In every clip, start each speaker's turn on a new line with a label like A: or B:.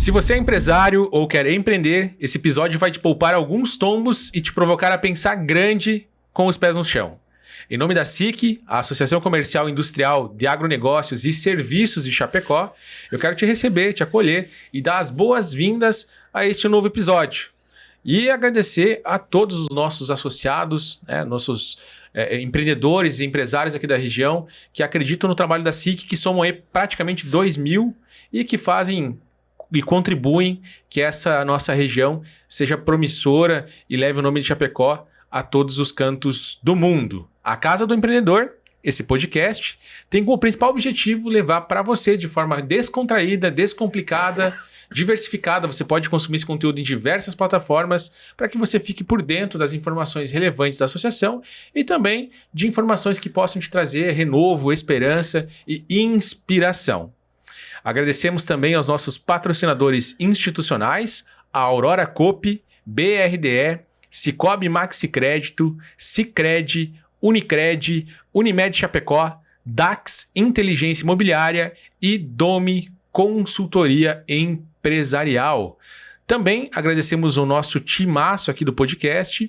A: Se você é empresário ou quer empreender, esse episódio vai te poupar alguns tombos e te provocar a pensar grande com os pés no chão. Em nome da SIC, a Associação Comercial e Industrial de Agronegócios e Serviços de Chapecó, eu quero te receber, te acolher e dar as boas-vindas a este novo episódio. E agradecer a todos os nossos associados, nossos empreendedores e empresários aqui da região que acreditam no trabalho da SIC, que somam aí praticamente 2.000 e que fazem e contribuem que essa nossa região seja promissora e leve o nome de Chapecó a todos os cantos do mundo. A Casa do Empreendedor, esse podcast, tem como principal objetivo levar para você de forma descontraída, descomplicada, diversificada. Você pode consumir esse conteúdo em diversas plataformas para que você fique por dentro das informações relevantes da associação e também de informações que possam te trazer renovo, esperança e inspiração. Agradecemos também aos nossos patrocinadores institucionais, a Aurora Coop, BRDE, Cicobi Maxi Crédito, Sicredi, Unicred, Unimed Chapecó, Dax Inteligência Imobiliária e Domi Consultoria Empresarial. Também agradecemos ao nosso timaço aqui do podcast,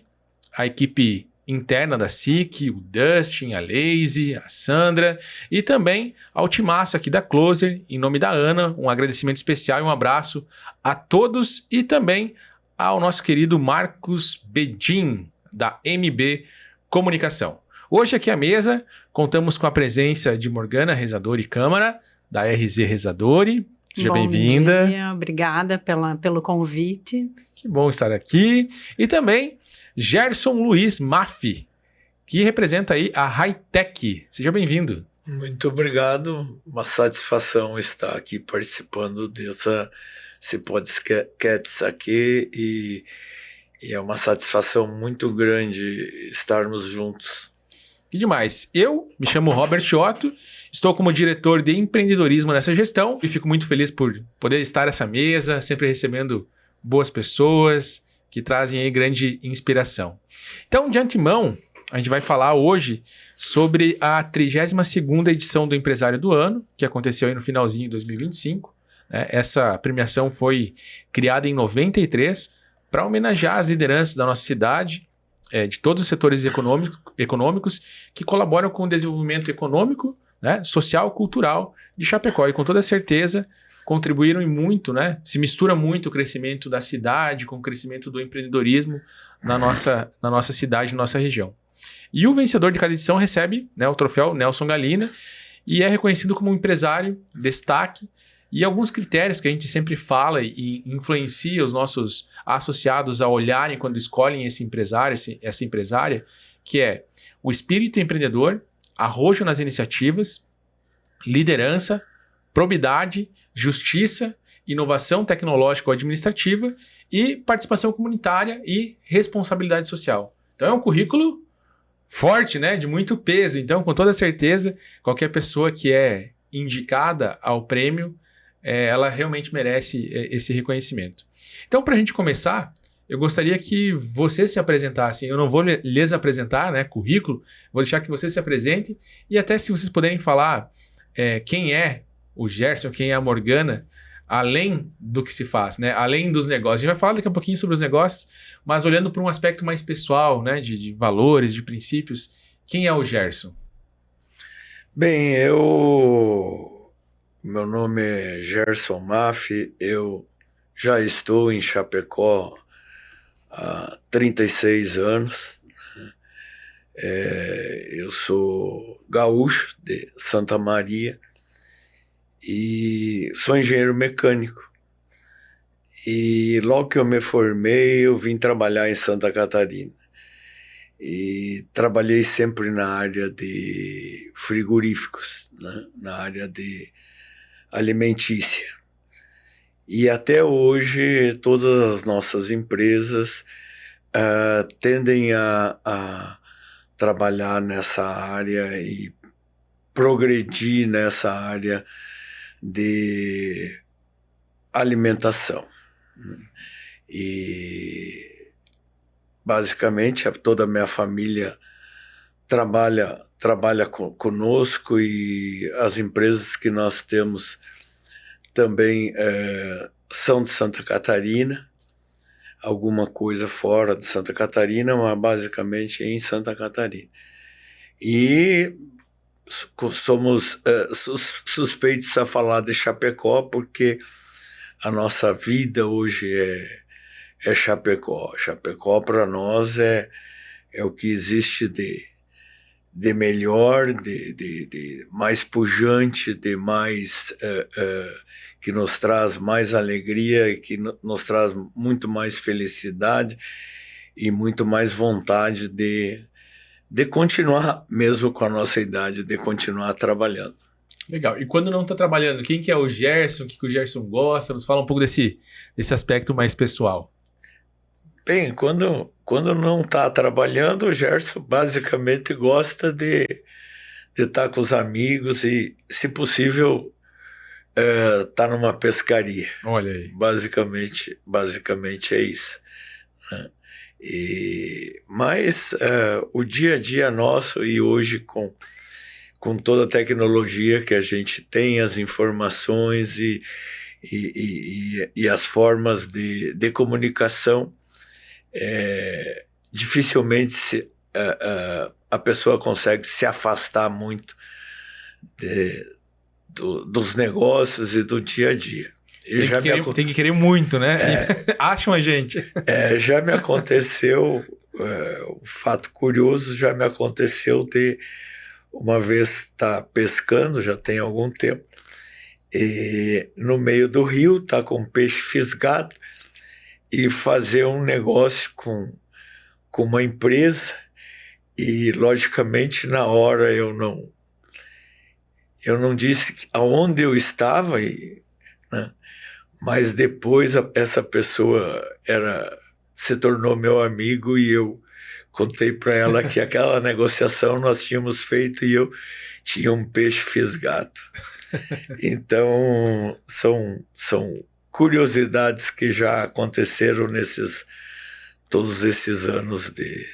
A: a equipe interna da SIC, o Dustin, a Lazy, a Sandra e também ao timaço aqui da Closer, em nome da Ana, um agradecimento especial e um abraço a todos e também ao nosso querido Marcos Bedin, da MB Comunicação. Hoje aqui à mesa contamos com a presença de Morgana Rezadori Câmara, da RZ Rezadori. Seja bem-vinda.
B: Bom dia, obrigada pelo convite.
A: Que bom estar aqui. E também Gerson Luiz Maffi, que representa aí a Hightech. Seja bem-vindo.
C: Muito obrigado. Uma satisfação estar aqui participando desse podcast aqui e é uma satisfação muito grande estarmos juntos.
A: Que demais. Eu me chamo Robert Otto, estou como diretor de empreendedorismo nessa gestão e fico muito feliz por poder estar nessa mesa, sempre recebendo boas pessoas que trazem aí grande inspiração. Então, de antemão, a gente vai falar hoje sobre a 32ª edição do Empresário do Ano, que aconteceu aí no finalzinho de 2025. Essa premiação foi criada em 93 para homenagear as lideranças da nossa cidade, de todos os setores econômicos que colaboram com o desenvolvimento econômico, social, cultural de Chapecó. E com toda certeza contribuíram muito, se mistura muito o crescimento da cidade com o crescimento do empreendedorismo na nossa cidade, na nossa região. E o vencedor de cada edição recebe o troféu Nelson Galina e é reconhecido como um empresário, destaque, e alguns critérios que a gente sempre fala e influencia os nossos associados a olharem quando escolhem esse empresário, essa empresária, que é o espírito empreendedor, arrojo nas iniciativas, liderança, probidade, justiça, inovação tecnológica ou administrativa e participação comunitária e responsabilidade social. Então é um currículo forte, de muito peso. Então, com toda certeza, qualquer pessoa que é indicada ao prêmio, ela realmente merece esse reconhecimento. Então, para a gente começar, eu gostaria que vocês se apresentassem. Eu não vou lhes apresentar, currículo, vou deixar que vocês se apresentem e até se vocês puderem falar quem é o Gerson, quem é a Morgana, além do que se faz, além dos negócios. A gente vai falar daqui a pouquinho sobre os negócios, mas olhando para um aspecto mais pessoal, de valores, de princípios. Quem é o Gerson?
C: Bem, meu nome é Gerson Maffi, eu já estou em Chapecó há 36 anos. Eu sou gaúcho de Santa Maria e sou engenheiro mecânico. E logo que eu me formei, eu vim trabalhar em Santa Catarina. E trabalhei sempre na área de frigoríficos, na área de alimentícia. E até hoje todas as nossas empresas tendem a trabalhar nessa área e progredir nessa área de alimentação. E basicamente toda a minha família trabalha conosco e as empresas que nós temos também são de Santa Catarina, alguma coisa fora de Santa Catarina, mas basicamente em Santa Catarina. E somos suspeitos a falar de Chapecó, porque a nossa vida hoje é Chapecó. Chapecó para nós é o que existe de melhor, de mais pujante, de mais que nos traz mais alegria e que nos traz muito mais felicidade e muito mais vontade de continuar, mesmo com a nossa idade, de continuar trabalhando.
A: Legal. E quando não está trabalhando, quem que é o Gerson? O que o Gerson gosta? Nos fala um pouco desse aspecto mais pessoal.
C: Bem, quando não está trabalhando, o Gerson basicamente gosta de estar com os amigos e, se possível, estar numa pescaria.
A: Olha aí.
C: Basicamente é isso, né? Mas o dia a dia nosso, e hoje com toda a tecnologia que a gente tem, as informações e as formas de comunicação, dificilmente a pessoa consegue se afastar muito dos negócios e do dia a dia.
A: Tem que querer muito, né? Acham a gente.
C: Já me aconteceu, um fato curioso, já me aconteceu de uma vez estar pescando, já tem algum tempo, e no meio do rio, estar com peixe fisgado e fazer um negócio com uma empresa, e logicamente na hora eu não disse aonde eu estava, né? Mas depois essa pessoa se tornou meu amigo e eu contei para ela que aquela negociação nós tínhamos feito e eu tinha um peixe fisgado. Então, são curiosidades que já aconteceram todos esses anos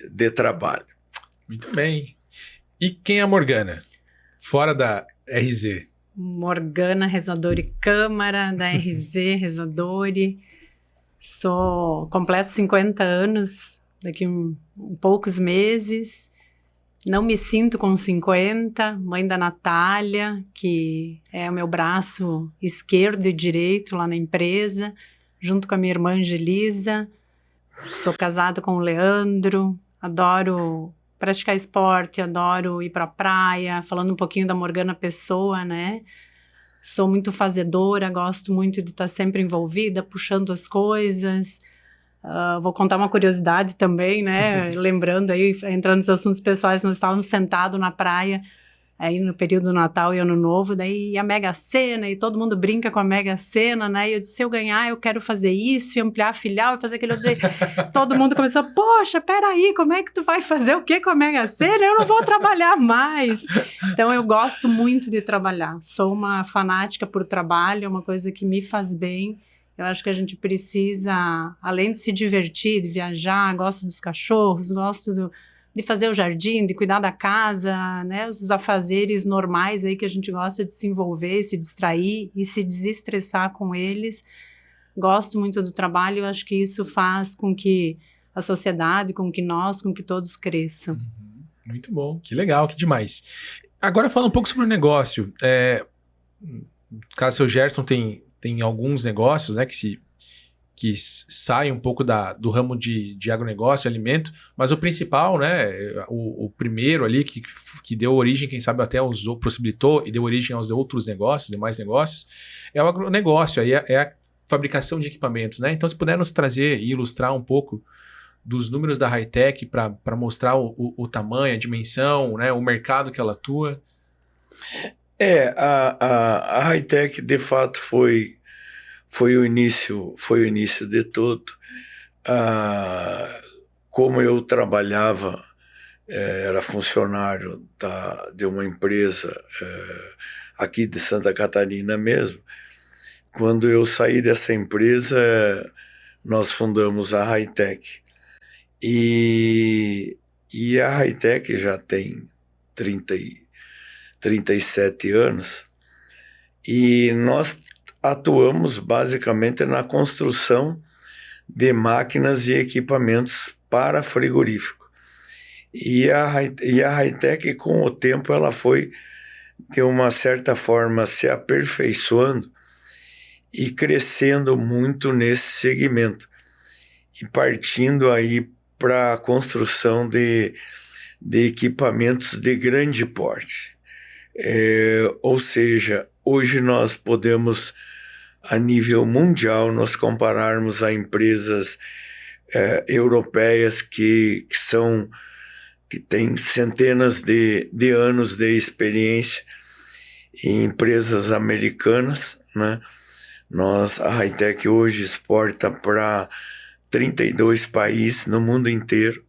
C: de trabalho.
A: Muito bem. E quem é a Morgana? Fora da RZ?
B: Morgana Rezadori Câmara, da RZ Rezadori. Completo 50 anos daqui poucos meses. Não me sinto com 50, mãe da Natália, que é o meu braço esquerdo e direito lá na empresa, junto com a minha irmã Angelisa. Sou casada com o Leandro, adoro praticar esporte, adoro ir para a praia, falando um pouquinho da Morgana pessoa, né? Sou muito fazedora, gosto muito de estar sempre envolvida, puxando as coisas. Vou contar uma curiosidade também, né? Lembrando aí, entrando nos assuntos pessoais, nós estávamos sentados na praia, aí no período do Natal e Ano Novo, daí a Mega Sena, e todo mundo brinca com a Mega Sena, né? E eu disse, se eu ganhar, eu quero fazer isso, e ampliar a filial, e fazer aquele outro. Todo mundo começou, poxa, peraí, como é que tu vai fazer o quê com a Mega Sena? Eu não vou trabalhar mais. Então, eu gosto muito de trabalhar. Sou uma fanática por trabalho, é uma coisa que me faz bem. Eu acho que a gente precisa, além de se divertir, de viajar, gosto dos cachorros, gosto de fazer o jardim, de cuidar da casa, né? Os afazeres normais aí que a gente gosta de se envolver, se distrair e se desestressar com eles. Gosto muito do trabalho, eu acho que isso faz com que a sociedade, com que todos cresçam.
A: Muito bom, que legal, que demais. Agora fala um pouco sobre o negócio. No caso, o seu Gerson tem alguns negócios, né, que saem um pouco do ramo de agronegócio, alimento, mas o principal, né, o primeiro ali que deu origem, quem sabe até possibilitou e deu origem aos outros negócios, demais negócios, é o agronegócio, aí é a fabricação de equipamentos, né? Então, se puder nos trazer e ilustrar um pouco dos números da Hi-Tech para mostrar o tamanho, a dimensão, né, o mercado que ela atua.
C: A Hi-Tech, de fato, foi o início de tudo. Como eu trabalhava, era funcionário de uma empresa aqui de Santa Catarina mesmo. Quando eu saí dessa empresa, nós fundamos a Hi-Tech. E a Hi-Tech já tem 37 anos. E nós atuamos basicamente na construção de máquinas e equipamentos para frigorífico. E a Hi-Tech, com o tempo, ela foi, de uma certa forma, se aperfeiçoando e crescendo muito nesse segmento. E partindo aí para a construção de equipamentos de grande porte. Ou seja, hoje nós podemos, a nível mundial, nos compararmos a empresas europeias que têm centenas de anos de experiência, e empresas americanas, né? A Hi-Tech hoje exporta para 32 países no mundo inteiro.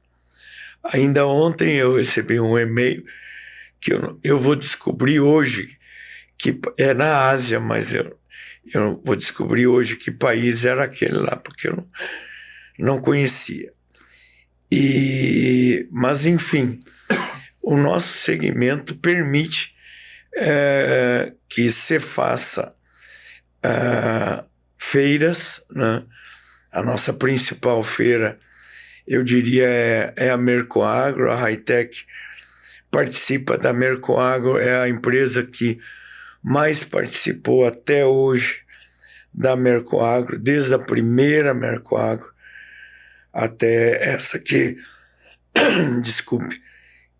C: Ainda ontem eu recebi um e-mail que eu vou descobrir hoje, que é na Ásia, mas eu vou descobrir hoje que país era aquele lá, porque eu não conhecia. Mas, enfim, o nosso segmento permite que se faça feiras, né? A nossa principal feira, eu diria, é a Mercoagro. A Hi-Tech participa da Mercoagro, é a empresa que mais participou até hoje da Mercoagro, desde a primeira Mercoagro até essa que, desculpe,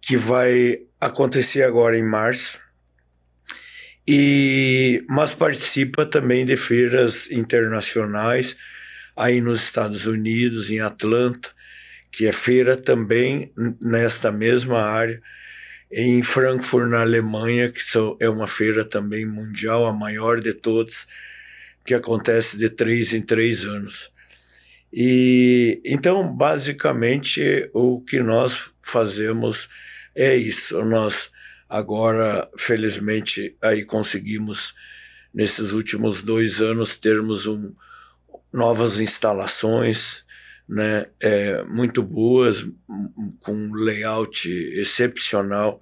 C: que vai acontecer agora em março. Mas participa também de feiras internacionais, aí nos Estados Unidos, em Atlanta, que é feira também nesta mesma área, em Frankfurt, na Alemanha, que é uma feira também mundial, a maior de todas, que acontece de 3 em 3 anos. Então, basicamente, o que nós fazemos é isso. Nós agora, felizmente, aí conseguimos, nesses últimos 2 anos, termos novas instalações, né, muito boas, com um layout excepcional.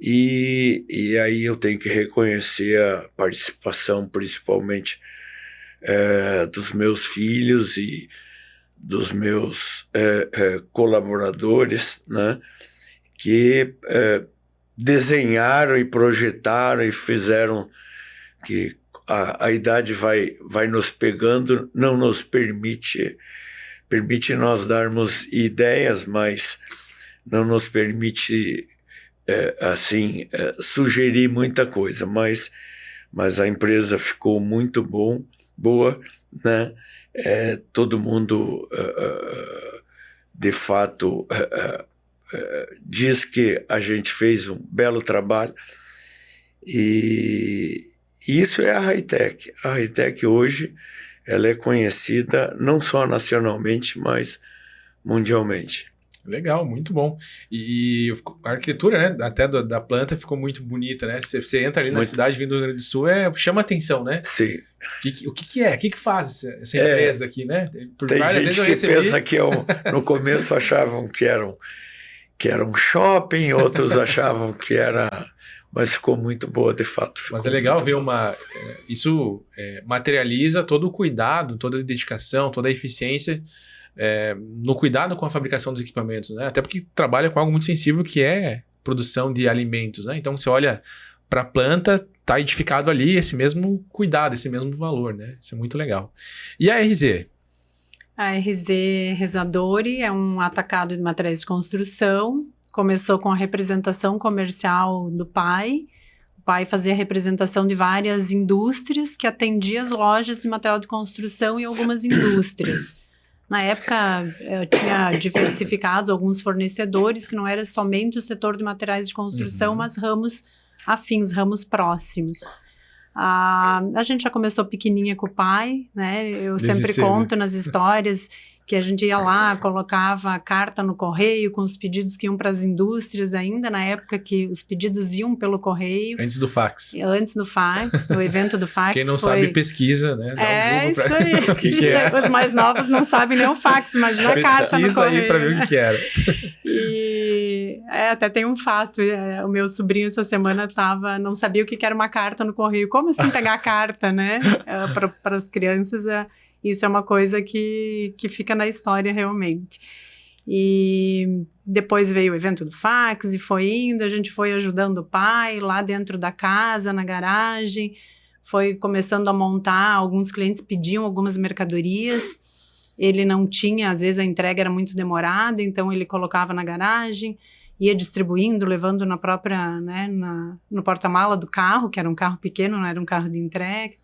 C: E aí eu tenho que reconhecer a participação, principalmente, dos meus filhos e dos meus colaboradores, né, que desenharam e projetaram e fizeram que a idade vai nos pegando, não nos permite nós darmos ideias, mas não nos permite sugerir muita coisa, mas a empresa ficou muito boa, né? Todo mundo de fato diz que a gente fez um belo trabalho, e isso é a Hi-Tech. A Hi-Tech hoje ela é conhecida não só nacionalmente, mas mundialmente.
A: Legal, muito bom. E a arquitetura, né, até da planta ficou muito bonita, né? Você entra ali na cidade vindo do Rio Grande do Sul, chama atenção, né?
C: Sim.
A: O que é? O que faz essa empresa aqui, né?
C: Tem gente que pensa que no começo achavam que era um shopping, outros achavam que era... Mas ficou muito boa, de fato.
A: Mas é legal ver isso materializa todo o cuidado, toda a dedicação, toda a eficiência no cuidado com a fabricação dos equipamentos, né? Até porque trabalha com algo muito sensível, que é produção de alimentos, né? Então você olha para a planta, está edificado ali esse mesmo cuidado, esse mesmo valor, né? Isso é muito legal. E a RZ?
B: A RZ Rezadori é um atacado de materiais de construção. Começou com a representação comercial do pai. O pai fazia representação de várias indústrias que atendia as lojas de material de construção e algumas indústrias. Na época, tinha diversificados alguns fornecedores, que não era somente o setor de materiais de construção, mas ramos afins, ramos próximos. A gente já começou pequenininha com o pai, né? Eu sempre conto nas histórias que a gente ia lá, colocava a carta no correio com os pedidos que iam para as indústrias ainda, na época que os pedidos iam pelo correio.
A: Antes do fax.
B: Antes do fax, do evento do fax.
A: Quem não sabe, pesquisa, né? Dá
B: isso aí. que é. Os mais novos não sabem nem o fax, imagina a carta no correio.
A: Pesquisa aí para ver o que era.
B: E até tem um fato, o meu sobrinho essa semana não sabia o que era uma carta no correio. Como assim pegar carta, né? Para as crianças, isso é uma coisa que fica na história realmente. E depois veio o evento do fax e foi indo, a gente foi ajudando o pai lá dentro da casa, na garagem, foi começando a montar, alguns clientes pediam algumas mercadorias, ele não tinha, às vezes a entrega era muito demorada, então ele colocava na garagem, ia distribuindo, levando na própria, né, no porta-mala do carro, que era um carro pequeno, não era um carro de entrega,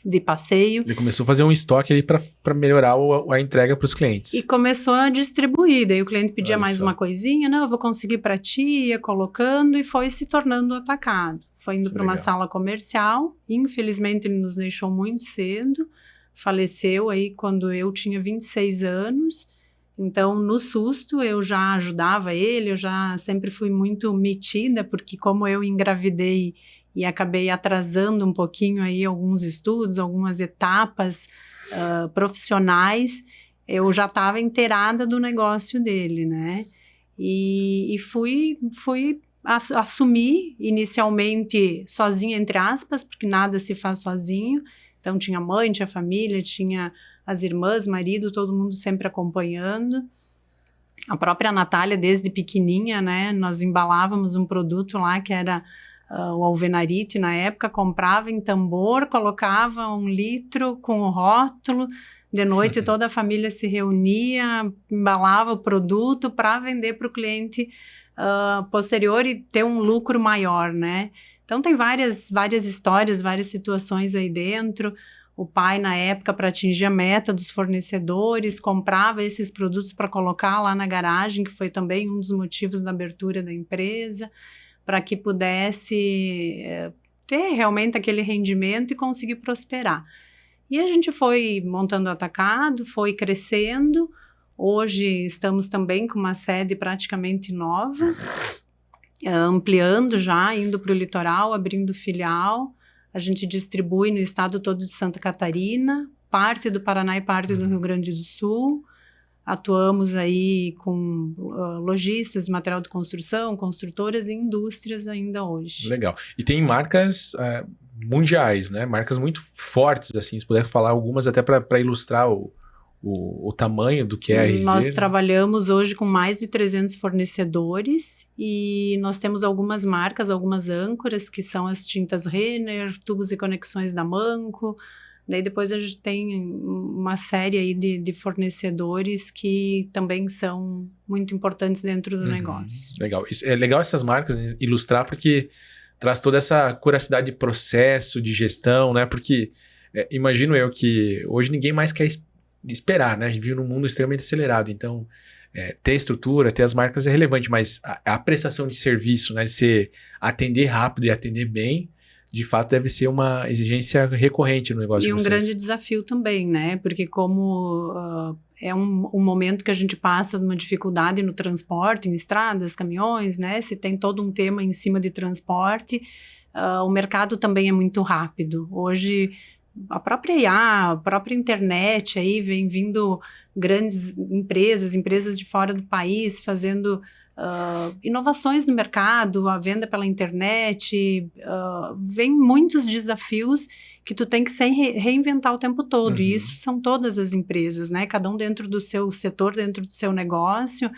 B: de passeio.
A: Ele começou a fazer um estoque ali para melhorar a entrega para os clientes.
B: E começou a distribuir, daí o cliente pedia
A: Olha
B: mais
A: só.
B: uma coisinha, não, eu vou conseguir para ti, ia colocando e foi se tornando atacado. Foi indo para uma sala comercial, infelizmente ele nos deixou muito cedo, faleceu aí quando eu tinha 26 anos, então no susto eu já ajudava ele, eu já sempre fui muito metida, porque como eu engravidei e acabei atrasando um pouquinho aí alguns estudos, algumas etapas profissionais, eu já estava inteirada do negócio dele, né? E fui assumir inicialmente sozinha, entre aspas, porque nada se faz sozinho. Então tinha mãe, tinha família, tinha as irmãs, marido, todo mundo sempre acompanhando. A própria Natália, desde pequenininha, né? Nós embalávamos um produto lá que era o alvenarite na época, comprava em tambor, colocava 1 litro com o rótulo, de noite toda a família se reunia, embalava o produto para vender para o cliente posterior e ter um lucro maior, né? Então tem várias histórias, várias situações aí dentro. O pai, na época, para atingir a meta dos fornecedores, comprava esses produtos para colocar lá na garagem, que foi também um dos motivos da abertura da empresa, para que pudesse ter realmente aquele rendimento e conseguir prosperar. E a gente foi montando atacado, foi crescendo. Hoje estamos também com uma sede praticamente nova, ampliando já, indo para o litoral, abrindo filial. A gente distribui no estado todo de Santa Catarina, parte do Paraná e parte do Rio Grande do Sul. Atuamos aí com lojistas, material de construção, construtoras e indústrias ainda hoje.
A: Legal. E tem marcas mundiais, né? Marcas muito fortes, assim. Se puder falar algumas até para ilustrar o tamanho do que é a RZ.
B: Nós trabalhamos hoje com mais de 300 fornecedores e nós temos algumas marcas, algumas âncoras, que são as tintas Renner, tubos e conexões da Manco. Daí depois a gente tem uma série aí de fornecedores que também são muito importantes dentro do negócio.
A: Legal. É legal essas marcas, né, ilustrar, porque traz toda essa curacidade de processo, de gestão, né? Porque imagino eu que hoje ninguém mais quer esperar, né? A gente vive num mundo extremamente acelerado, então ter estrutura, ter as marcas é relevante, mas a prestação de serviço, né? De ser atender rápido e atender bem, de fato, deve ser uma exigência recorrente no negócio de vocês.
B: E um grande desafio também, né? Porque como é um momento que a gente passa de uma dificuldade no transporte, em estradas, caminhões, né? Se tem todo um tema em cima de transporte, o mercado também é muito rápido. Hoje, a própria IA, a própria internet, aí vem vindo grandes empresas de fora do país, fazendo inovações no mercado, a venda pela internet, vem muitos desafios que tu tem que se reinventar o tempo todo, e isso são todas as empresas, né? Cada um dentro do seu setor, dentro do seu negócio,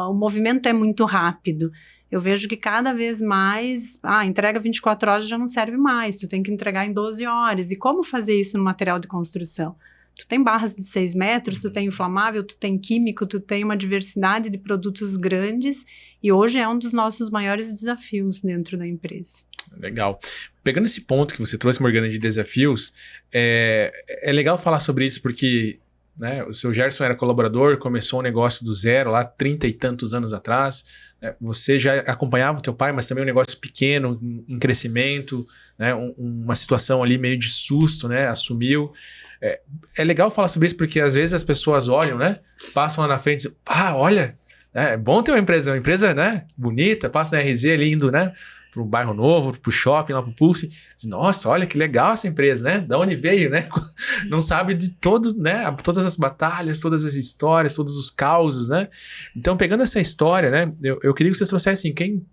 B: o movimento é muito rápido. Eu vejo que cada vez mais, entrega 24 horas já não serve mais, tu tem que entregar em 12 horas, e como fazer isso no material de construção? Tu tem barras de 6 metros, tu tem inflamável, tu tem químico, tu tem uma diversidade de produtos grandes e hoje é um dos nossos maiores desafios dentro da empresa.
A: Legal. Pegando esse ponto que você trouxe, Morgana, de desafios, é legal falar sobre isso porque, né, o seu Gerson era colaborador, começou um negócio do zero lá 30 e tantos anos atrás, né, você já acompanhava o teu pai, mas também um negócio pequeno, em crescimento, né, uma situação ali meio de susto, né, assumiu. É legal falar sobre isso porque às vezes as pessoas olham, né? Passam lá na frente e dizem, olha, é bom ter uma empresa, né? Bonita, passa na RZ ali indo, né? para um bairro novo, para o shopping, lá para o Pulse. Diz, nossa, olha que legal essa empresa, né? Da onde veio, né? Não sabe de todo, né? Todas as batalhas, todas as histórias, todos os causos, né? Então, pegando essa história, né? Eu queria que vocês trouxessem, quem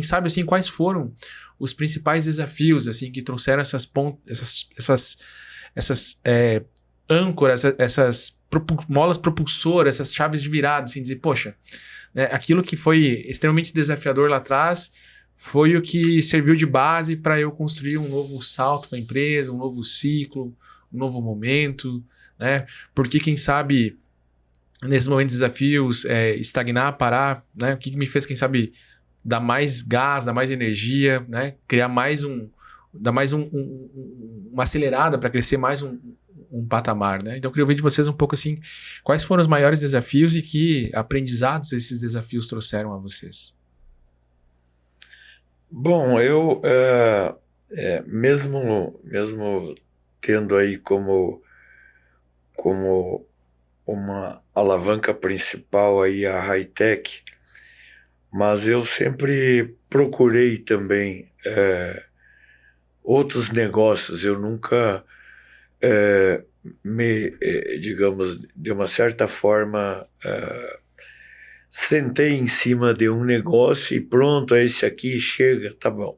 A: sabe, assim, quais foram os principais desafios, assim, que trouxeram essas âncoras, essas molas propulsoras, essas chaves de virada, assim, dizer, poxa, né, aquilo que foi extremamente desafiador lá atrás foi o que serviu de base para eu construir um novo salto para a empresa, um novo ciclo, um novo momento, né? Porque quem sabe nesses momentos de desafios, estagnar, parar, né? O que me fez, quem sabe, dar mais gás, dar mais energia, né? Criar dar mais uma acelerada para crescer mais um patamar, né? Então eu queria ouvir de vocês um pouco assim, quais foram os maiores desafios e que aprendizados esses desafios trouxeram a vocês?
C: Bom, eu mesmo tendo aí como uma alavanca principal aí a high-tech, mas eu sempre procurei também outros negócios. Eu nunca digamos, de uma certa forma, sentei em cima de um negócio e pronto, esse aqui chega, tá bom.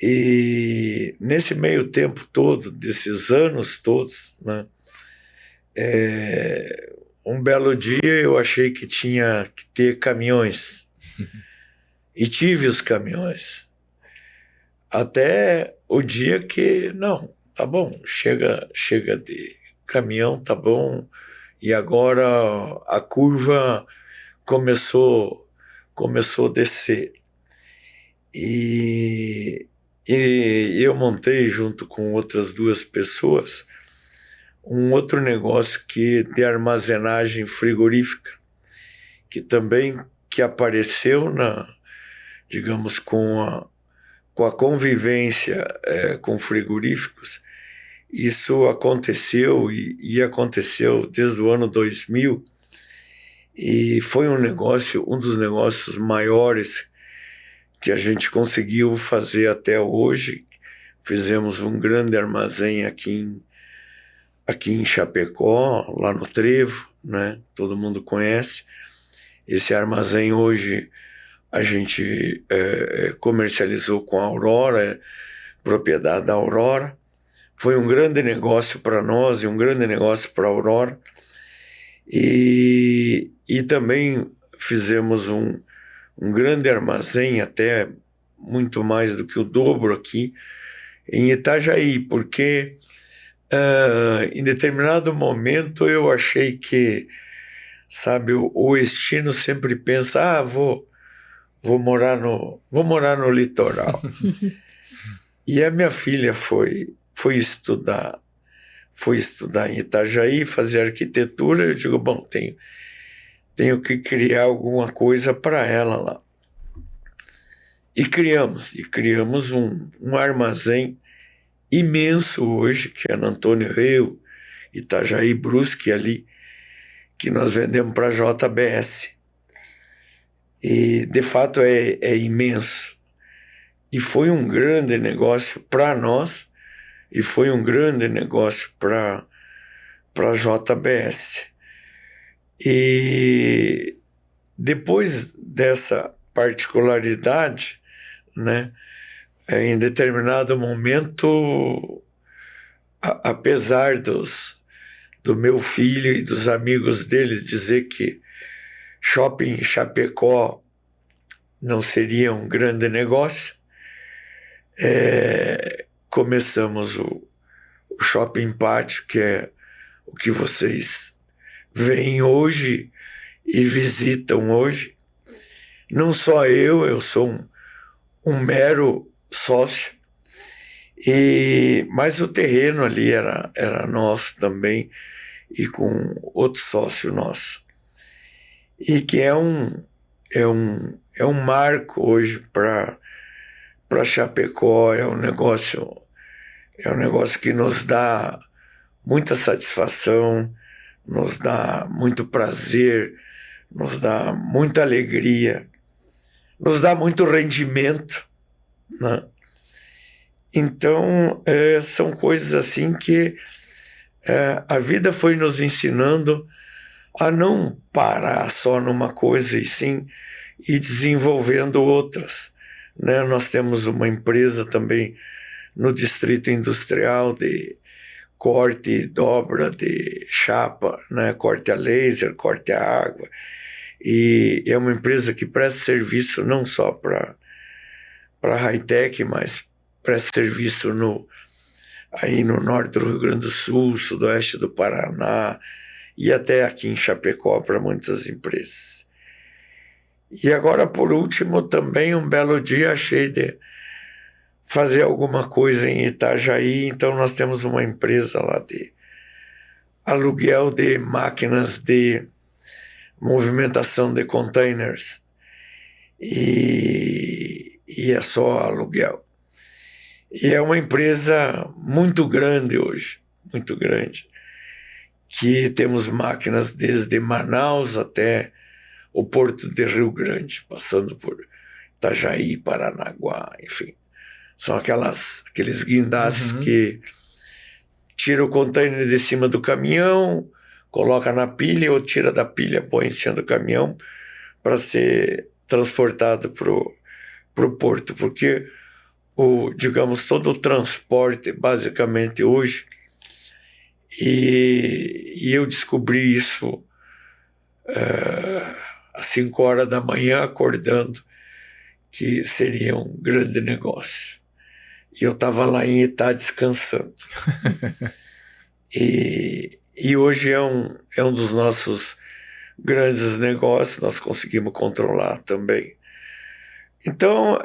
C: E nesse meio tempo todo, desses anos todos, né, um belo dia eu achei que tinha que ter caminhões. E tive os caminhões. Até o dia que, não, tá bom, chega de caminhão, tá bom, e agora a curva começou a descer. E eu montei, junto com outras 2 pessoas, um outro negócio de armazenagem frigorífica, que também apareceu digamos, com a convivência com frigoríficos. Isso aconteceu e aconteceu desde o ano 2000, e foi um dos negócios maiores que a gente conseguiu fazer até hoje. Fizemos um grande armazém aqui em Chapecó, lá no Trevo, né? Todo mundo conhece. Esse armazém hoje a gente comercializou com a Aurora, propriedade da Aurora. Foi um grande negócio para nós e um grande negócio para a Aurora. E também fizemos um grande armazém, até muito mais do que o dobro aqui, em Itajaí, porque em determinado momento eu achei que, sabe, o destino sempre pensa, vou morar no litoral. E a minha filha foi estudar em Itajaí, fazer arquitetura. Eu digo, bom, tenho que criar alguma coisa para ela lá. E criamos um armazém imenso hoje, que é no Antônio Reu, Itajaí Brusque ali, que nós vendemos para a JBS. E, de fato, é imenso. E foi um grande negócio para nós, e foi um grande negócio para a JBS. E depois dessa particularidade, né, em determinado momento, apesar do meu filho e dos amigos dele dizer que shopping em Chapecó não seria um grande negócio, começamos o Shopping Pátio, que é o que vocês veem hoje e visitam hoje. Não só eu sou um mero sócio, mas o terreno ali era nosso também, e com outro sócio nosso. E que é um marco hoje para Chapecó. É um negócio que nos dá muita satisfação, nos dá muito prazer, nos dá muita alegria, nos dá muito rendimento, né? Então, são coisas assim que a vida foi nos ensinando a não parar só numa coisa e sim ir desenvolvendo outras, né? Nós temos uma empresa também no Distrito Industrial de corte e dobra de chapa, né? Corte a laser, corte a água, e é uma empresa que presta serviço não só para high-tech, mas presta serviço aí no norte do Rio Grande do Sul, sudoeste do Paraná e até aqui em Chapecó para muitas empresas. E agora, por último, também um belo dia achei de fazer alguma coisa em Itajaí, então nós temos uma empresa lá de aluguel de máquinas de movimentação de containers e é só aluguel. E é uma empresa muito grande hoje, muito grande, que temos máquinas desde Manaus até o Porto de Rio Grande, passando por Itajaí, Paranaguá, enfim. São aqueles guindastes que tira o container de cima do caminhão, coloca na pilha ou tira da pilha, põe em cima do caminhão para ser transportado para o porto, porque digamos, todo o transporte, basicamente, hoje, e eu descobri isso às 5 horas da manhã, acordando, que seria um grande negócio. E eu estava lá em Itá descansando. E hoje é um dos nossos grandes negócios, nós conseguimos controlar também. Então,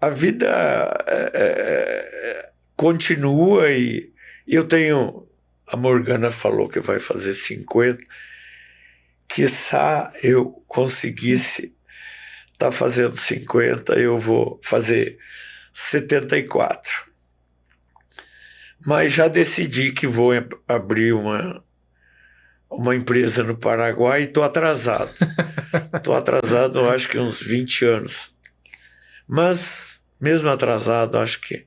C: a vida continua e eu tenho... A Morgana falou que vai fazer 50. Quiçá eu conseguisse estar fazendo 50, eu vou fazer 74. Mas já decidi que vou abrir uma empresa no Paraguai e estou atrasado. Estou atrasado, eu acho que uns 20 anos. Mas, mesmo atrasado, acho que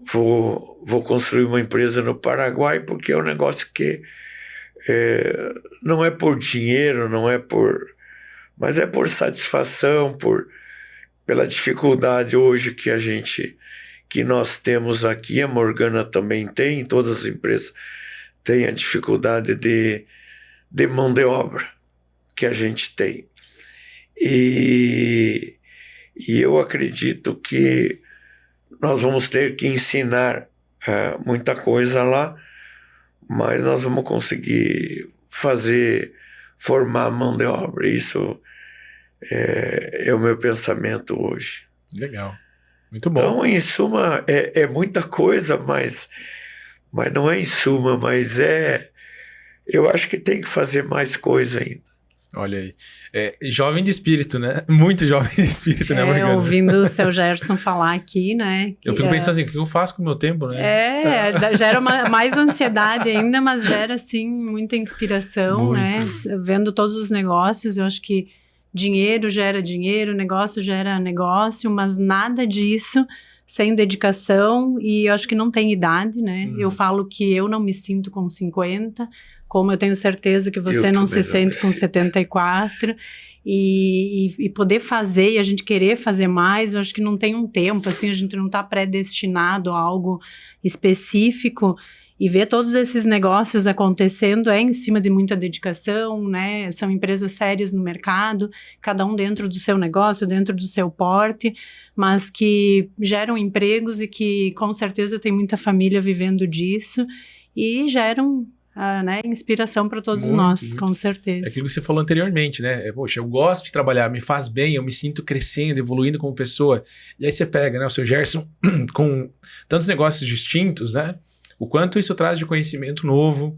C: vou construir uma empresa no Paraguai, porque é um negócio que não é por dinheiro, mas é por satisfação, pela dificuldade hoje que nós temos aqui. A Morgana também tem, todas as empresas têm a dificuldade de mão de obra que a gente tem. E eu acredito que nós vamos ter que ensinar muita coisa lá, mas nós vamos conseguir formar mão de obra. Isso é o meu pensamento hoje.
A: Legal. Muito bom.
C: Então, em suma, é muita coisa, mas não é em suma, mas eu acho que tem que fazer mais coisa ainda.
A: Olha aí. Jovem de espírito, né? Muito jovem de espírito, né, Morgana?
B: Ouvindo o seu Gerson falar aqui, né?
A: Eu fico pensando assim, o que eu faço com o meu tempo, né?
B: Gera mais ansiedade ainda, mas gera, assim, muita inspiração,
A: Muito.
B: né? Vendo todos os negócios, eu acho que dinheiro gera dinheiro, negócio gera negócio, mas nada disso sem dedicação, e eu acho que não tem idade, né? Eu falo que eu não me sinto com 50, como eu tenho certeza que você não se sente com 74, e poder fazer, e a gente querer fazer mais, eu acho que não tem um tempo, assim, a gente não está predestinado a algo específico, e ver todos esses negócios acontecendo em cima de muita dedicação, né? São empresas sérias no mercado, cada um dentro do seu negócio, dentro do seu porte, mas que geram empregos e que com certeza tem muita família vivendo disso e geram inspiração para todos nós, com certeza.
A: É aquilo que você falou anteriormente, né? Poxa, eu gosto de trabalhar, me faz bem, eu me sinto crescendo, evoluindo como pessoa. E aí você pega, né, o seu Gerson com tantos negócios distintos, né? O quanto isso traz de conhecimento novo,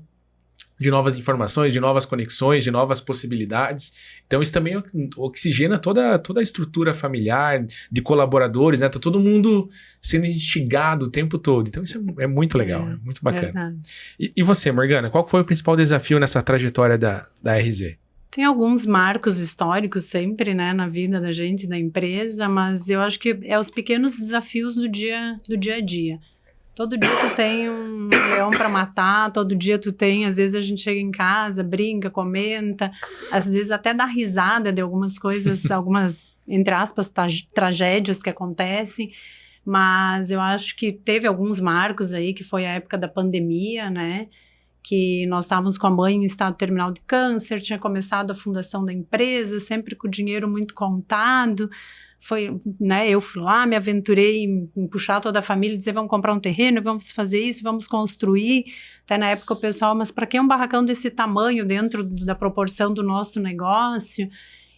A: de novas informações, de novas conexões, de novas possibilidades. Então isso também oxigena toda a estrutura familiar, de colaboradores, né? Tá todo mundo sendo instigado o tempo todo. Então isso é muito legal, é muito bacana. E você, Morgana, qual foi o principal desafio nessa trajetória da RZ?
B: Tem alguns marcos históricos sempre, né, na vida da gente, da empresa, mas eu acho que é os pequenos desafios do dia a dia. Todo dia tu tem um leão para matar, todo dia tu tem, às vezes a gente chega em casa, brinca, comenta, às vezes até dá risada de algumas coisas, algumas, entre aspas, tragédias que acontecem, mas eu acho que teve alguns marcos aí, que foi a época da pandemia, né, que nós estávamos com a mãe em estado terminal de câncer, tinha começado a fundação da empresa, sempre com o dinheiro muito contado. Foi, né, eu fui lá, me aventurei em puxar toda a família e dizer, vamos comprar um terreno, vamos fazer isso, vamos construir. Até na época o pessoal, mas para que um barracão desse tamanho dentro da proporção do nosso negócio?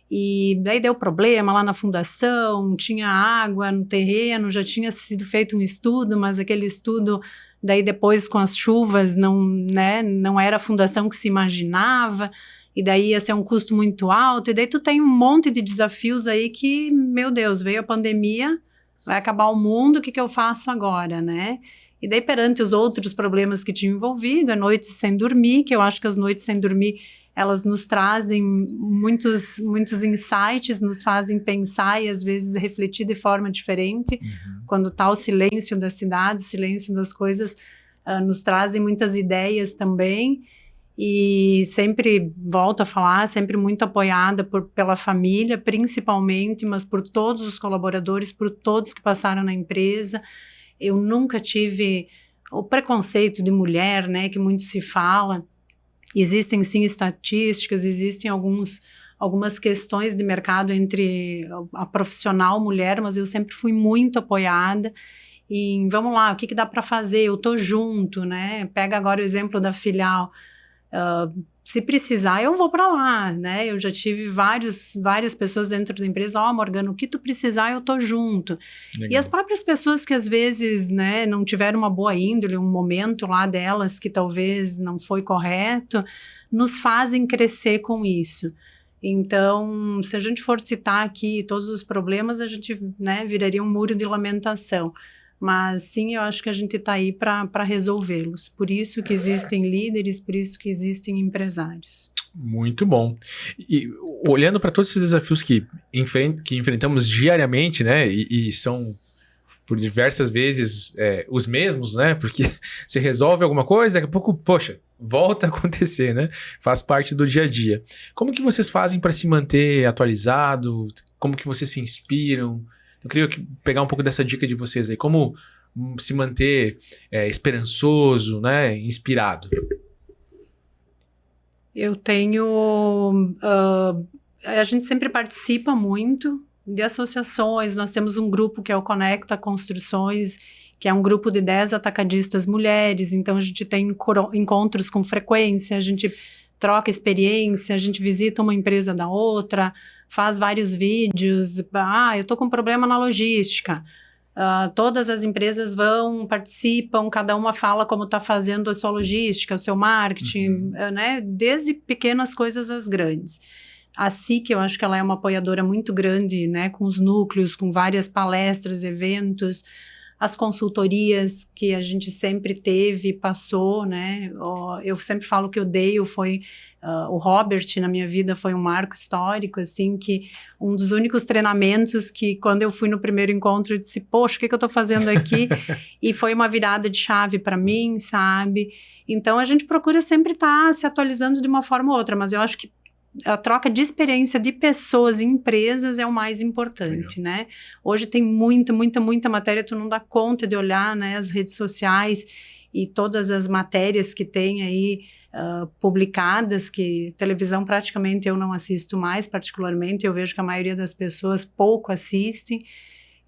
B: E daí deu problema lá na fundação, tinha água no terreno, já tinha sido feito um estudo, mas aquele estudo, daí depois com as chuvas, não era a fundação que se imaginava. E daí ia ser um custo muito alto, e daí tu tem um monte de desafios aí que, meu Deus, veio a pandemia, vai acabar o mundo, o que eu faço agora, né? E daí perante os outros problemas que tinham envolvido, a noite sem dormir, que eu acho que as noites sem dormir, elas nos trazem muitos insights, nos fazem pensar e às vezes refletir de forma diferente. Quando tá o silêncio da cidade, o silêncio das coisas, nos trazem muitas ideias também. E sempre, volto a falar, sempre muito apoiada pela família, principalmente, mas por todos os colaboradores, por todos que passaram na empresa. Eu nunca tive o preconceito de mulher, né, que muito se fala. Existem sim estatísticas, existem algumas questões de mercado entre a profissional mulher, mas eu sempre fui muito apoiada. E vamos lá, o que dá para fazer? Eu tô junto, né? Pega agora o exemplo da filial. Se precisar, eu vou para lá, né? Eu já tive várias pessoas dentro da empresa, Morgana, o que tu precisar, eu tô junto. Legal. E as próprias pessoas que às vezes, né, não tiveram uma boa índole, um momento lá delas que talvez não foi correto, nos fazem crescer com isso. Então, se a gente for citar aqui todos os problemas, a gente, né, viraria um muro de lamentação. Mas sim, eu acho que a gente está aí para resolvê-los. Por isso que existem líderes, por isso que existem empresários.
A: Muito bom. E olhando para todos esses desafios que enfrentamos diariamente, né? E são por diversas vezes os mesmos, né? Porque você resolve alguma coisa, daqui a pouco, poxa, volta a acontecer, né? Faz parte do dia a dia. Como que vocês fazem para se manter atualizado? Como que vocês se inspiram? Eu queria pegar um pouco dessa dica de vocês aí. Como se manter esperançoso, né? Inspirado.
B: Eu tenho... a gente sempre participa muito de associações. Nós temos um grupo que é o Conecta Construções, que é um grupo de 10 atacadistas mulheres. Então, a gente tem encontros com frequência, a gente troca experiência, a gente visita uma empresa da outra, faz vários vídeos. Eu tô com um problema na logística. Todas as empresas participam, cada uma fala como está fazendo a sua logística, o seu marketing, né? Desde pequenas coisas às grandes. A SIC, eu acho que ela é uma apoiadora muito grande, né? Com os núcleos, com várias palestras, eventos, as consultorias que a gente sempre teve, passou, né? Eu sempre falo que o Dale foi... o Robert, na minha vida, foi um marco histórico, assim, que um dos únicos treinamentos que, quando eu fui no primeiro encontro, eu disse, poxa, o que eu tô fazendo aqui? E foi uma virada de chave para mim, sabe? Então, a gente procura sempre estar se atualizando de uma forma ou outra, mas eu acho que a troca de experiência de pessoas e empresas é o mais importante, né? Hoje tem muita matéria, tu não dá conta de olhar, né, as redes sociais e todas as matérias que tem aí publicadas, que televisão praticamente eu não assisto mais, particularmente, eu vejo que a maioria das pessoas pouco assistem,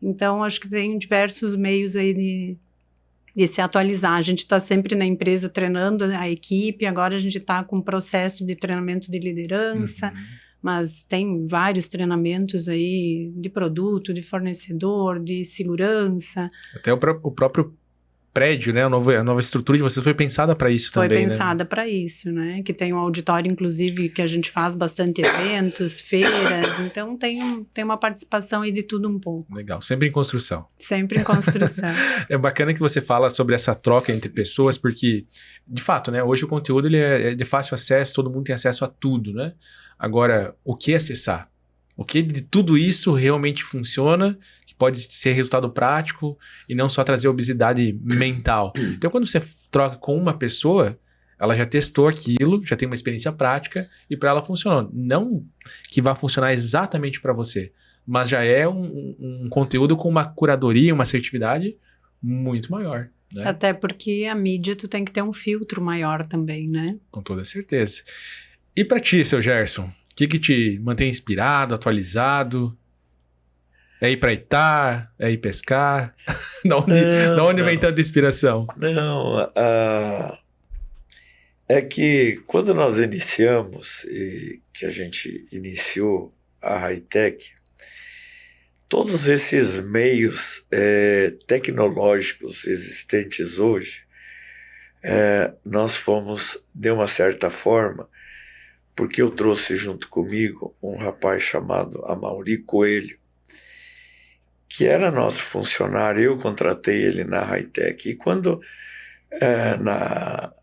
B: então acho que tem diversos meios aí de se atualizar. A gente está sempre na empresa treinando a equipe, agora a gente está com um processo de treinamento de liderança, mas tem vários treinamentos aí de produto, de fornecedor, de segurança.
A: Até o próprio prédio, né? A nova estrutura de vocês foi pensada para isso também,
B: Foi pensada para isso, né? Que tem um auditório, inclusive, que a gente faz bastante eventos, feiras, então tem uma participação aí de tudo um pouco.
A: Legal, sempre em construção.
B: Sempre em construção.
A: É bacana que você fala sobre essa troca entre pessoas, porque, de fato, né? Hoje o conteúdo ele é de fácil acesso, todo mundo tem acesso a tudo, né? Agora, o que acessar? O que de tudo isso realmente funciona, que pode ser resultado prático e não só trazer obesidade mental. Então, quando você troca com uma pessoa, ela já testou aquilo, já tem uma experiência prática e para ela funcionou. Não que vá funcionar exatamente para você, mas já é um conteúdo com uma curadoria, uma assertividade muito maior. Né?
B: Até porque a mídia tu tem que ter um filtro maior também, né?
A: Com toda certeza. E para ti, seu Gerson? O que te mantém inspirado, atualizado? É ir para Itá? É ir pescar? Da onde vem tanta inspiração?
C: Não, é que quando nós iniciamos, que a gente iniciou a Hi-Tech, todos esses meios tecnológicos existentes hoje, nós fomos, de uma certa forma, porque eu trouxe junto comigo um rapaz chamado Amaury Coelho, que era nosso funcionário. Eu contratei ele na Hi-Tech. E quando,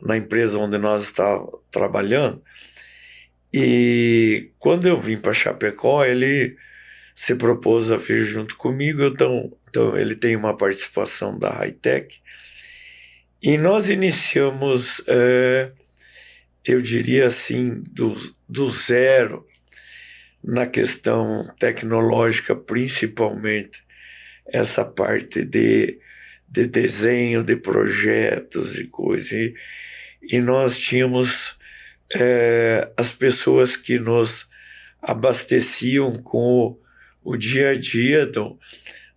C: na empresa onde nós estávamos trabalhando, e quando eu vim para Chapecó, ele se propôs a vir junto comigo. Então ele tem uma participação da Hi-Tech. E nós iniciamos, eu diria assim, do zero, na questão tecnológica, principalmente essa parte de desenho, de projetos e coisas. E nós tínhamos as pessoas que nos abasteciam com o dia a dia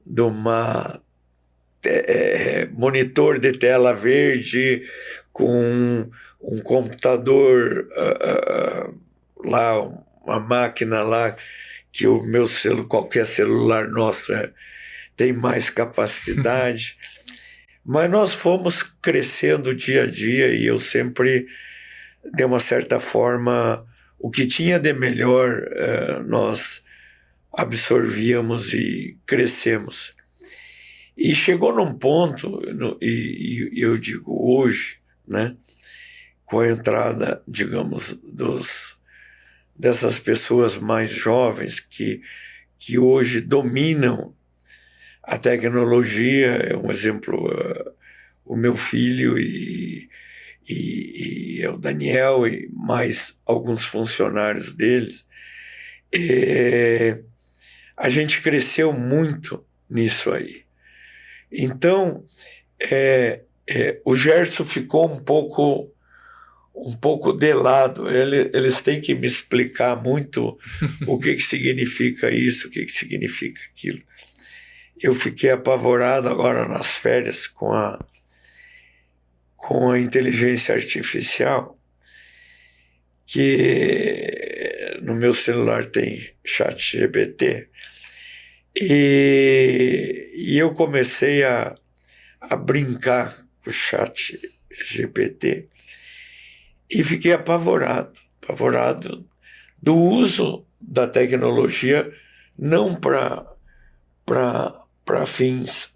C: de uma monitor de tela verde com um computador lá, uma máquina lá que qualquer celular nosso tem mais capacidade. Mas nós fomos crescendo dia a dia e eu sempre, de uma certa forma, o que tinha de melhor nós absorvíamos e crescemos. E chegou num ponto, e eu digo hoje, né, com a entrada, digamos, dessas pessoas mais jovens que hoje dominam a tecnologia. É um exemplo, o meu filho e o Daniel e mais alguns funcionários deles. A gente cresceu muito nisso aí. Então, o Gerson ficou um pouco de lado. Eles têm que me explicar muito o que significa isso, o que significa aquilo. Eu fiquei apavorado agora nas férias com a inteligência artificial, que no meu celular tem ChatGPT, e eu comecei a brincar com o ChatGPT e fiquei apavorado do uso da tecnologia, não para fins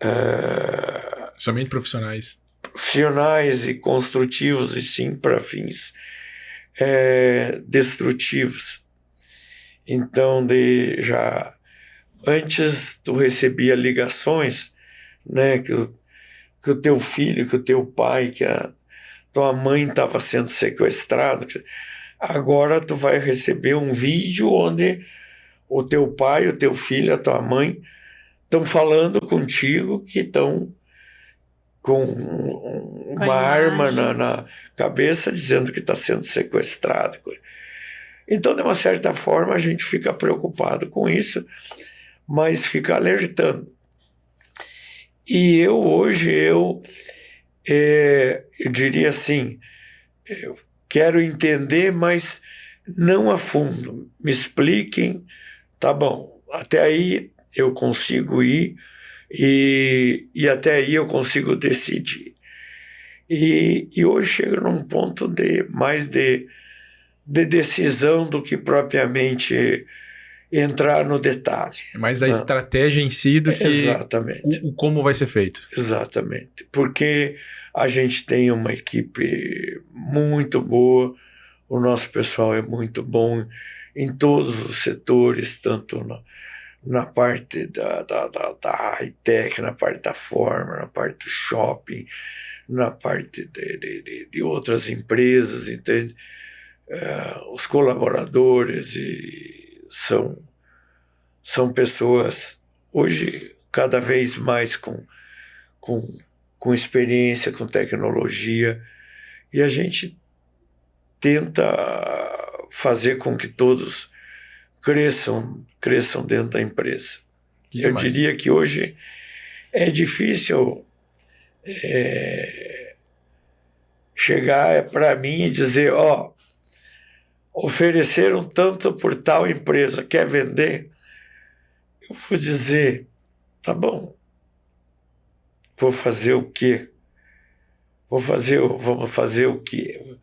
A: somente profissionais
C: e construtivos, e sim para fins destrutivos. Então, já antes tu recebia ligações, né, que o teu filho, que o teu pai, que a tua mãe estava sendo sequestrada. Agora tu vai receber um vídeo onde o teu pai, o teu filho, a tua mãe estão falando contigo, que estão com uma arma na cabeça dizendo que está sendo sequestrado. Então, de uma certa forma, a gente fica preocupado com isso, mas fica alertando. E hoje eu diria assim, eu quero entender, mas não a fundo. Me expliquem, tá bom, até aí eu consigo ir e até aí eu consigo decidir. E hoje chega num ponto mais de decisão do que propriamente entrar no detalhe.
A: É mais da estratégia em si do que
C: exatamente.
A: O como vai ser feito.
C: Exatamente. Porque a gente tem uma equipe muito boa, o nosso pessoal é muito bom em todos os setores, tanto na parte da high-tech, na parte da forma, na parte do shopping, na parte de outras empresas, entende? Os colaboradores são pessoas, hoje, cada vez mais com experiência, com tecnologia, e a gente tenta fazer com que todos cresçam dentro da empresa. Eu diria que hoje é difícil chegar para mim e dizer, ofereceram tanto por tal empresa, quer vender? Eu vou dizer, tá bom, vou fazer o quê? Vamos fazer o quê?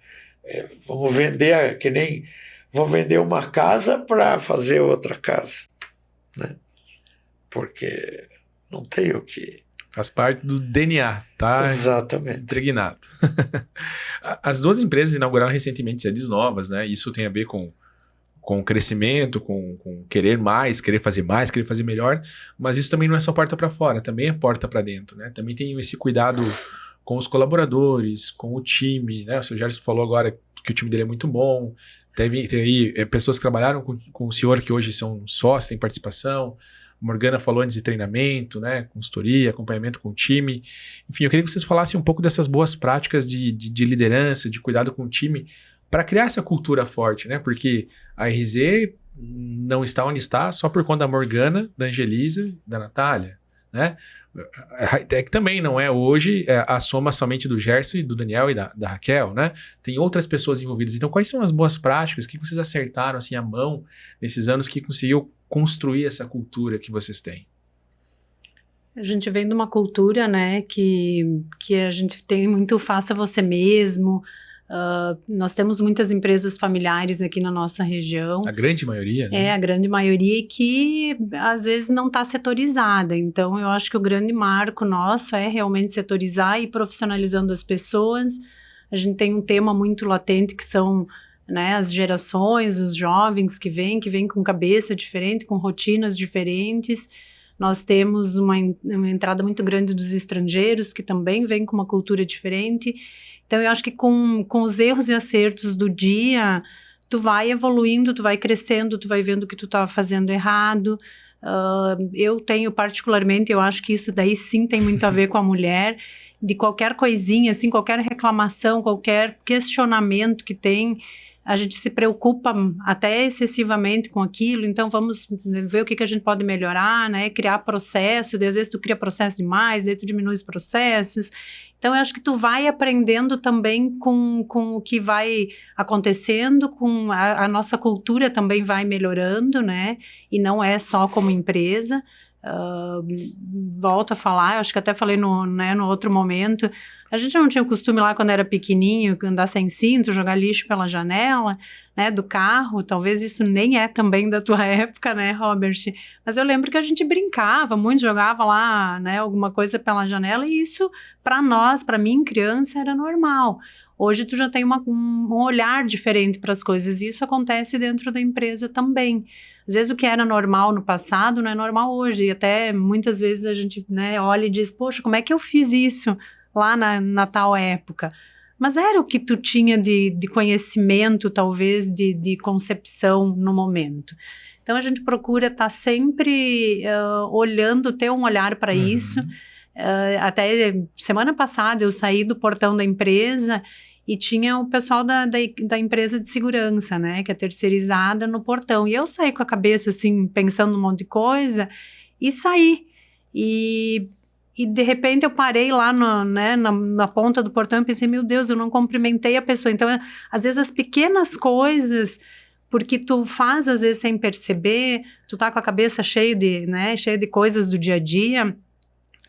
C: Vamos vender vamos vender uma casa para fazer outra casa, né? Porque não tem o que...
A: Faz parte do DNA, tá?
C: Exatamente.
A: Impregnado. As duas empresas inauguraram recentemente sedes novas, né? Isso tem a ver com crescimento, com querer mais, querer fazer melhor, mas isso também não é só porta para fora, também é porta para dentro, né? Também tem esse cuidado com os colaboradores, com o time, né? O seu Gerson falou agora que o time dele é muito bom. Teve aí pessoas que trabalharam com o senhor que hoje são sócios, têm participação. A Morgana falou antes de treinamento, né? Consultoria, acompanhamento com o time. Enfim, eu queria que vocês falassem um pouco dessas boas práticas de liderança, de cuidado com o time, para criar essa cultura forte, né? Porque a RZ não está onde está só por conta da Morgana, da Angelisa, da Natália, né? A high-tech também não é hoje a soma somente do Gerson e do Daniel e da Raquel, né? Tem outras pessoas envolvidas. Então, quais são as boas práticas? O que vocês acertaram assim à mão nesses anos que conseguiu construir essa cultura que vocês têm?
B: A gente vem de uma cultura, né, que a gente tem muito faça você mesmo. Nós temos muitas empresas familiares aqui na nossa região.
A: A grande maioria, né?
B: A grande maioria que às vezes não está setorizada. Então, eu acho que o grande marco nosso é realmente setorizar e profissionalizando as pessoas. A gente tem um tema muito latente que são, né, as gerações, os jovens que vêm com cabeça diferente, com rotinas diferentes. Nós temos uma entrada muito grande dos estrangeiros que também vêm com uma cultura diferente. Então, eu acho que com os erros e acertos do dia, tu vai evoluindo, tu vai crescendo, tu vai vendo o que tu tá fazendo errado. Eu tenho particularmente, eu acho que isso daí sim tem muito a ver com a mulher, de qualquer coisinha, assim, qualquer reclamação, qualquer questionamento que tem, a gente se preocupa até excessivamente com aquilo, então vamos ver o que a gente pode melhorar, né, criar processo, às vezes tu cria processo demais, daí tu diminui os processos. Então, eu acho que tu vai aprendendo também com o que vai acontecendo, com a nossa cultura também vai melhorando, né? E não é só como empresa. Volto a falar, eu acho que até falei no outro momento, a gente não tinha o costume lá quando era pequenininho, andar sem cinto, jogar lixo pela janela, né, do carro. Talvez isso nem é também da tua época, né, Robert? Mas eu lembro que a gente brincava muito, jogava lá, né, alguma coisa pela janela, e isso para nós, para mim, criança, era normal. Hoje tu já tem um olhar diferente para as coisas, e isso acontece dentro da empresa também. Às vezes o que era normal no passado não é normal hoje, e até muitas vezes a gente, né, olha e diz, poxa, como é que eu fiz isso lá na tal época? Mas era o que tu tinha de conhecimento, talvez, de concepção no momento. Então a gente procura estar sempre olhando, ter um olhar para isso. Até semana passada eu saí do portão da empresa e tinha o pessoal da empresa de segurança, né, que é terceirizada, no portão. E eu saí com a cabeça, assim, pensando um monte de coisa, e saí. E de repente eu parei lá na ponta do portão e pensei, meu Deus, eu não cumprimentei a pessoa. Então, às vezes as pequenas coisas, porque tu faz às vezes sem perceber, tu tá com a cabeça cheia de coisas do dia a dia,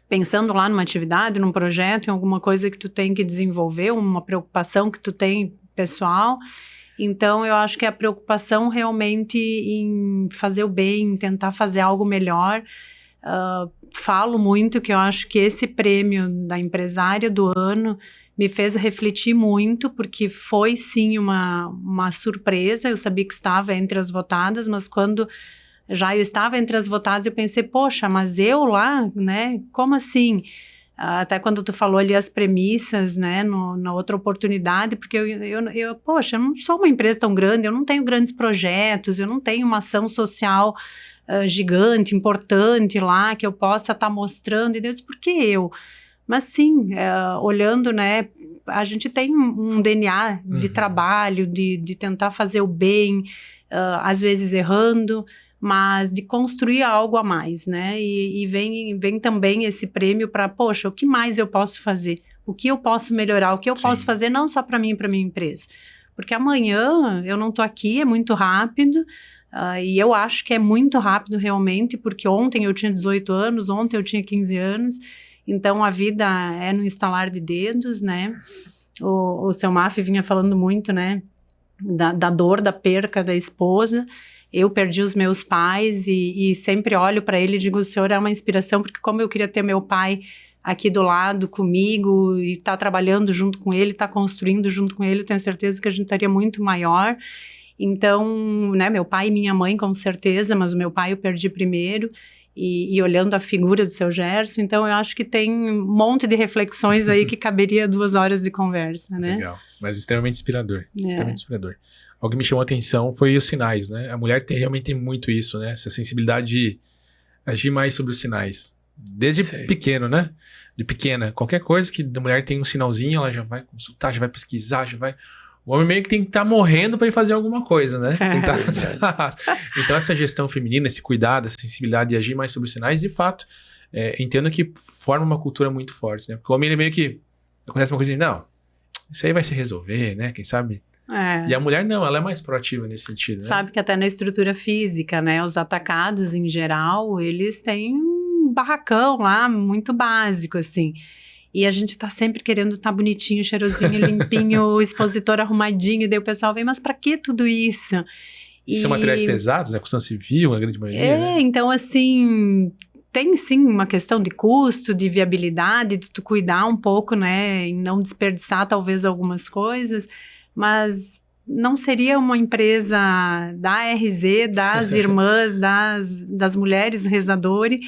B: pensando lá numa atividade, num projeto, em alguma coisa que tu tem que desenvolver, uma preocupação que tu tem pessoal. Então, eu acho que a preocupação realmente em fazer o bem, em tentar fazer algo melhor. Falo muito que eu acho que esse prêmio da empresária do ano me fez refletir muito, porque foi sim uma surpresa. Eu sabia que estava entre as votadas, mas quando já eu estava entre as votadas, eu pensei, poxa, mas eu lá, né? Como assim? Até quando tu falou ali as premissas, né, na outra oportunidade, porque poxa, eu não sou uma empresa tão grande, eu não tenho grandes projetos, eu não tenho uma ação social gigante, importante lá, que eu possa estar mostrando, e Deus, por que eu? Mas sim, olhando, né, a gente tem um DNA de trabalho, de tentar fazer o bem, às vezes errando, mas de construir algo a mais, né? E vem também esse prêmio para, poxa, o que mais eu posso fazer? O que eu posso melhorar? O que eu posso fazer não só para mim e para minha empresa? Porque amanhã eu não estou aqui, é muito rápido, e eu acho que é muito rápido realmente, porque ontem eu tinha 18 anos, ontem eu tinha 15 anos, então a vida é no estalar de dedos, né? O seu Maf vinha falando muito, né? Da dor, da perca da esposa. Eu perdi os meus pais e sempre olho para ele e digo, o senhor é uma inspiração, porque como eu queria ter meu pai aqui do lado comigo e estar trabalhando junto com ele, estar construindo junto com ele, eu tenho certeza que a gente estaria muito maior. Então, né, meu pai e minha mãe com certeza, mas o meu pai eu perdi primeiro. E olhando a figura do seu Gerson, então eu acho que tem um monte de reflexões aí que caberia 2 horas de conversa, né?
A: Legal, mas extremamente inspirador, extremamente inspirador. Algo que me chamou a atenção foi os sinais, né? A mulher realmente tem muito isso, né? Essa sensibilidade de agir mais sobre os sinais. Desde pequeno, né? De pequena. Qualquer coisa que a mulher tem um sinalzinho, ela já vai consultar, já vai pesquisar, já vai... O homem meio que tem que estar morrendo para ir fazer alguma coisa, né? Então essa gestão feminina, esse cuidado, essa sensibilidade de agir mais sobre os sinais, de fato, entendo que forma uma cultura muito forte, né? Porque o homem, ele meio que... Acontece uma coisa assim, não, isso aí vai se resolver, né? Quem sabe... E a mulher não, ela é mais proativa nesse sentido, né?
B: Sabe que até na estrutura física, né? Os atacados em geral, eles têm um barracão lá muito básico, assim. E a gente tá sempre querendo estar bonitinho, cheirosinho, limpinho, o expositor arrumadinho, e daí o pessoal vem, mas pra que tudo isso?
A: São materiais pesados, né? Construção civil, a grande maioria, né?
B: Então assim... Tem sim uma questão de custo, de viabilidade, de tu cuidar um pouco, né? E não desperdiçar talvez algumas coisas... Mas não seria uma empresa da RZ, das irmãs, das mulheres rezadores,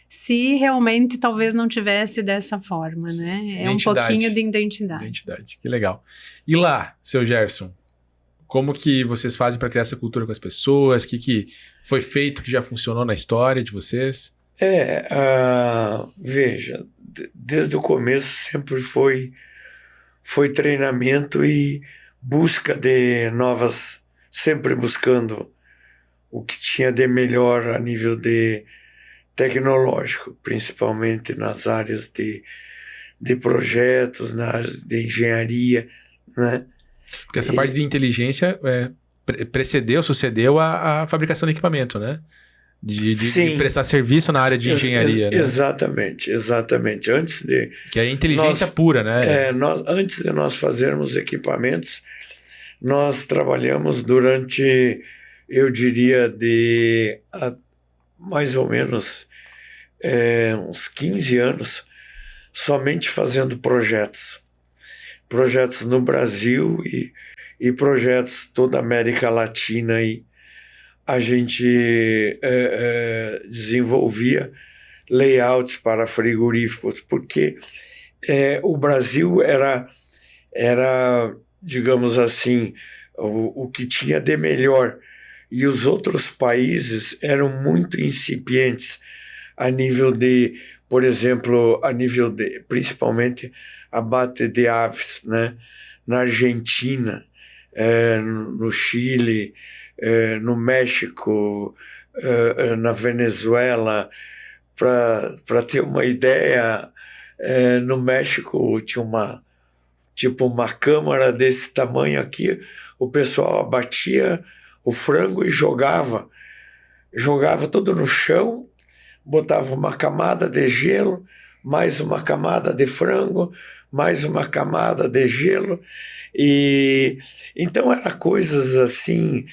B: se realmente talvez não tivesse dessa forma, né? É um pouquinho de identidade.
A: Que legal. E lá, seu Gerson, como que vocês fazem para criar essa cultura com as pessoas? O que foi feito que já funcionou na história de vocês?
C: Veja, desde o começo sempre foi treinamento e busca de novas, sempre buscando o que tinha de melhor a nível de tecnológico, principalmente nas áreas de projetos, na área de engenharia, né?
A: Porque essa parte de inteligência sucedeu a fabricação de equipamento, né? De prestar serviço na área de engenharia, né?
C: Exatamente.
A: Que é a inteligência pura, né?
C: Antes de nós fazermos equipamentos, nós trabalhamos durante, eu diria, mais ou menos uns 15 anos, somente fazendo projetos no Brasil e projetos toda a América Latina. E a gente desenvolvia layouts para frigoríficos, porque o Brasil era, digamos assim, o que tinha de melhor, e os outros países eram muito incipientes a nível de, por exemplo, principalmente abate de aves, né? Na Argentina, no Chile, no México, na Venezuela. Para ter uma ideia, no México tinha uma câmara desse tamanho aqui, o pessoal abatia o frango e jogava tudo no chão, botava uma camada de gelo, mais uma camada de frango, mais uma camada de gelo. E então eram coisas assim.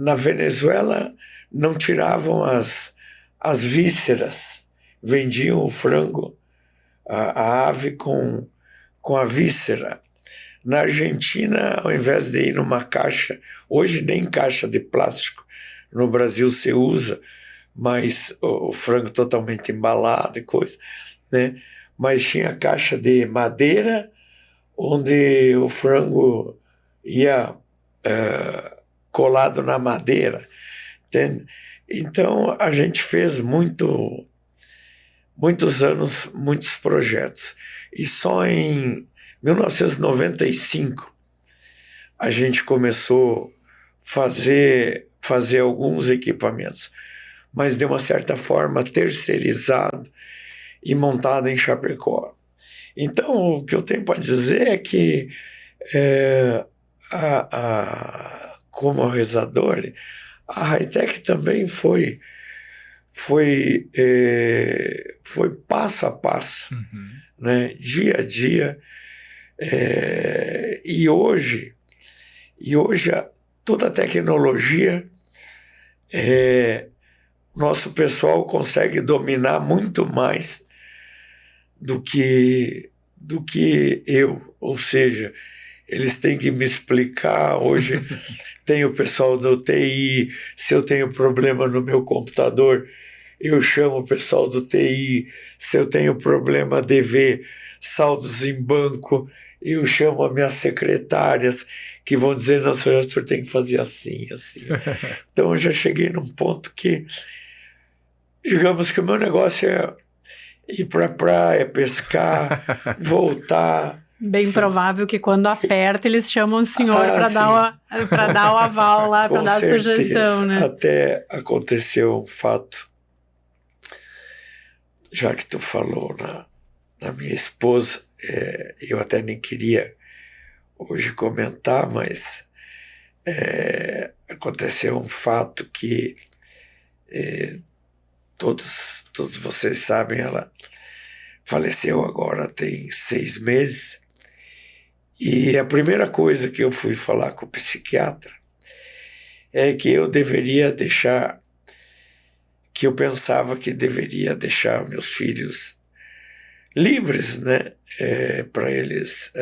C: Na Venezuela não tiravam as vísceras, vendiam o frango a ave com a víscera. Na Argentina, ao invés de ir numa caixa, hoje nem caixa de plástico, no Brasil se usa, mas o frango totalmente embalado e coisa, né? Mas tinha caixa de madeira, onde o frango ia colado na madeira, entende? Então, a gente fez muitos anos, muitos projetos. E só em 1995 a gente começou a fazer alguns equipamentos, mas de uma certa forma terceirizado e montado em Chapecó. Então, o que eu tenho para dizer é que, como rezador, a Hi-Tech também foi passo a passo, né? Dia a dia. E hoje toda a tecnologia, nosso pessoal consegue dominar muito mais do que eu, ou seja, eles têm que me explicar. Hoje tem o pessoal do TI, se eu tenho problema no meu computador, eu chamo o pessoal do TI, se eu tenho problema de ver saldos em banco, eu chamo as minhas secretárias, que vão dizer, não, senhor, o senhor tem que fazer assim, assim. Então eu já cheguei num ponto que, digamos que o meu negócio é ir para a praia, pescar, voltar.
B: Bem provável que quando aperta eles chamam o senhor para dar o aval lá, para dar a sugestão, né?
C: Até aconteceu um fato, já que tu falou na minha esposa, eu até nem queria hoje comentar, mas aconteceu um fato que todos vocês sabem, ela faleceu agora tem 6 meses, e a primeira coisa que eu fui falar com o psiquiatra é que eu pensava que deveria deixar meus filhos livres, né? Para eles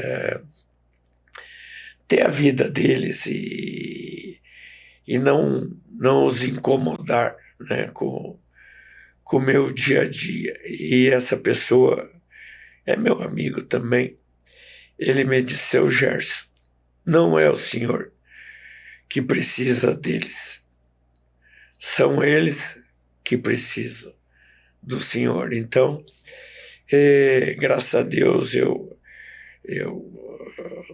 C: ter a vida deles e não os incomodar, né, com o meu dia a dia. E essa pessoa é meu amigo também. Ele me disse, seu Gerson, não é o senhor que precisa deles. São eles que precisam do senhor. Então, graças a Deus,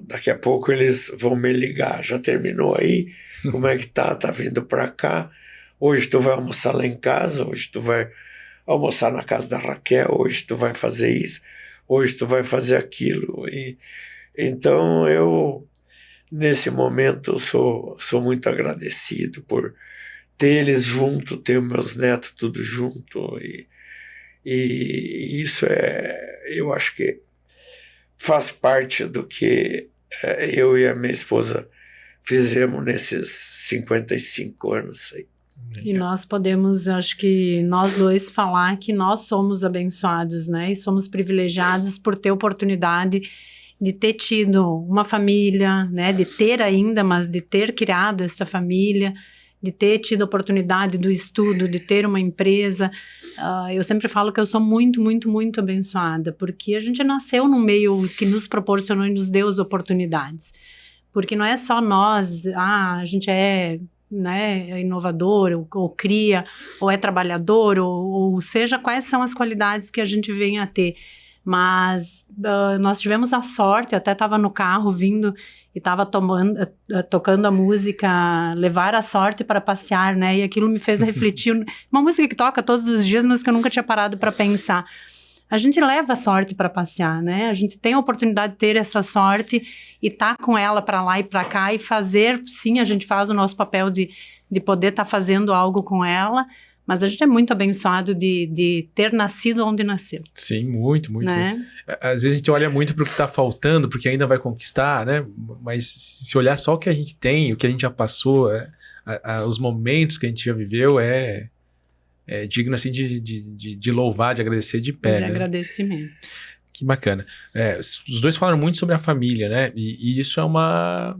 C: daqui a pouco eles vão me ligar. Já terminou aí? Como é que tá? Tá vindo para cá? Hoje tu vai almoçar lá em casa? Hoje tu vai almoçar na casa da Raquel? Hoje tu vai fazer isso? Hoje tu vai fazer aquilo? Então eu, nesse momento, sou muito agradecido por ter eles junto, ter os meus netos tudo junto, e isso eu acho que faz parte do que eu e a minha esposa fizemos nesses 55 anos aí.
B: E nós podemos, acho que nós dois, falar que nós somos abençoados, né? E somos privilegiados por ter oportunidade de ter tido uma família, né? De ter ainda, mas de ter criado essa família, de ter tido a oportunidade do estudo, de ter uma empresa. Eu sempre falo que eu sou muito, muito, muito abençoada, porque a gente nasceu num meio que nos proporcionou e nos deu as oportunidades. Porque não é só nós, a gente né, inovador, ou cria, ou é trabalhador, ou seja, quais são as qualidades que a gente vem a ter. Mas nós tivemos a sorte, eu até estava no carro vindo e estava tocando a música Levar a Sorte para Passear, né? E aquilo me fez refletir, uma música que toca todos os dias, mas que eu nunca tinha parado para pensar. A gente leva a sorte para passear, né? A gente tem a oportunidade de ter essa sorte e estar com ela para lá e para cá e fazer, sim, a gente faz o nosso papel de poder estar fazendo algo com ela, mas a gente é muito abençoado de ter nascido onde nasceu.
A: Sim, muito, muito.
B: Né?
A: Muito. Às vezes a gente olha muito para o que está faltando, porque ainda vai conquistar, né? Mas se olhar só o que a gente tem, o que a gente já passou, os momentos que a gente já viveu, é digno assim de louvar, de agradecer de pé.
B: De
A: né?
B: agradecimento.
A: Que bacana. Os dois falaram muito sobre a família, né? E isso é uma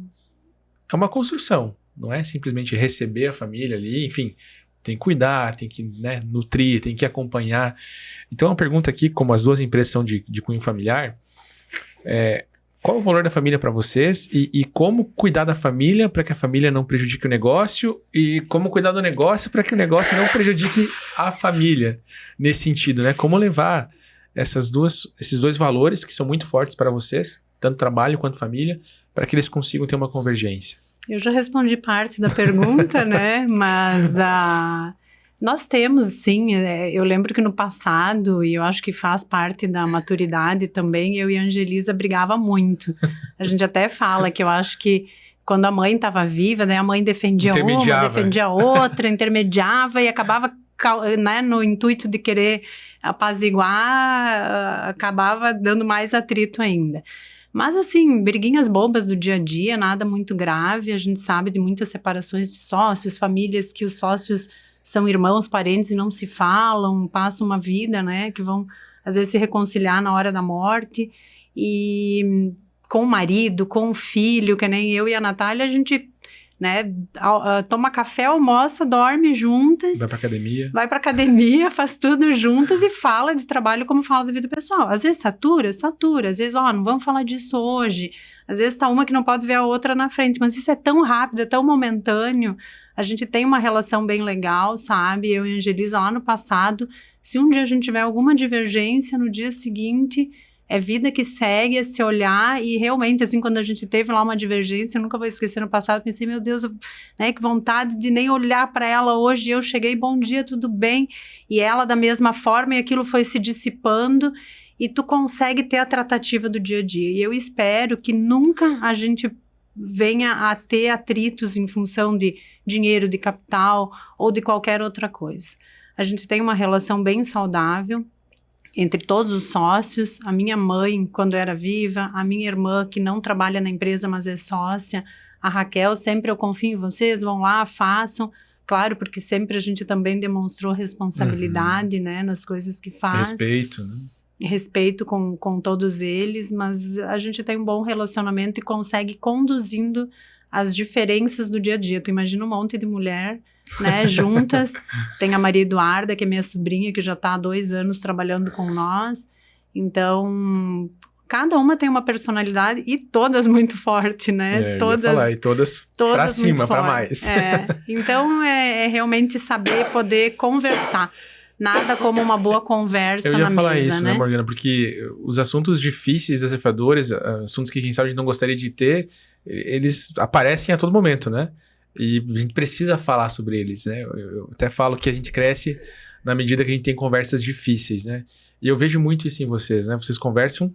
A: construção. Não é simplesmente receber a família ali, enfim, tem que cuidar, tem que, né, nutrir, tem que acompanhar. Então, uma pergunta aqui, como as duas empresas são de cunho familiar, qual o valor da família para vocês e como cuidar da família para que a família não prejudique o negócio e como cuidar do negócio para que o negócio não prejudique a família nesse sentido, né? Como levar esses dois valores que são muito fortes para vocês, tanto trabalho quanto família, para que eles consigam ter uma convergência.
B: Eu já respondi parte da pergunta, né? Mas nós temos, sim. Eu lembro que no passado, e eu acho que faz parte da maturidade também, eu e a Angelisa brigava muito. A gente até fala que eu acho que quando a mãe estava viva, né, a mãe defendia uma, defendia outra, intermediava e acabava, né, no intuito de querer apaziguar, acabava dando mais atrito ainda. Mas assim, briguinhas bobas do dia a dia, nada muito grave. A gente sabe de muitas separações de sócios, famílias que os sócios são irmãos, parentes e não se falam, passam uma vida, né, que vão às vezes se reconciliar na hora da morte. E com o marido, com o filho, que nem eu e a Natália, a gente, né, toma café, almoça, dorme juntas. Vai pra academia, faz tudo juntas e fala de trabalho como fala da vida pessoal. Às vezes satura. Às vezes, não vamos falar disso hoje. Às vezes tá uma que não pode ver a outra na frente. Mas isso é tão rápido, é tão momentâneo. A gente tem uma relação bem legal, sabe? Eu e a Angelisa lá no passado, se um dia a gente tiver alguma divergência, no dia seguinte é vida que segue, é se olhar. E realmente, assim, quando a gente teve lá uma divergência, eu nunca vou esquecer, no passado, pensei, meu Deus, né, que vontade de nem olhar para ela hoje. Eu cheguei, bom dia, tudo bem? E ela da mesma forma, e aquilo foi se dissipando, e tu consegue ter a tratativa do dia a dia. E eu espero que nunca a gente venha a ter atritos em função de dinheiro, de capital, ou de qualquer outra coisa. A gente tem uma relação bem saudável entre todos os sócios. A minha mãe, quando era viva, a minha irmã, que não trabalha na empresa, mas é sócia, a Raquel, sempre eu confio em vocês, vão lá, façam. Claro, porque sempre a gente também demonstrou responsabilidade, né, nas coisas que faz.
A: Respeito, né?
B: Respeito com todos eles, mas a gente tem um bom relacionamento e consegue conduzindo as diferenças do dia a dia. Tu imagina um monte de mulher, né, juntas. Tem a Maria Eduarda, que é minha sobrinha, que já está há 2 anos trabalhando com nós. Então, cada uma tem uma personalidade e todas muito forte, né?
A: Todas, eu ia falar, e todas pra cima, pra mais.
B: Então, é realmente saber poder conversar. Nada como uma boa conversa na mesa, né? Eu ia falar isso, né,
A: Morgana? Porque os assuntos difíceis das ceifadores, assuntos que quem sabe a gente não gostaria de ter, eles aparecem a todo momento, né? E a gente precisa falar sobre eles, né? Eu até falo que a gente cresce na medida que a gente tem conversas difíceis, né? E eu vejo muito isso em vocês, né? Vocês conversam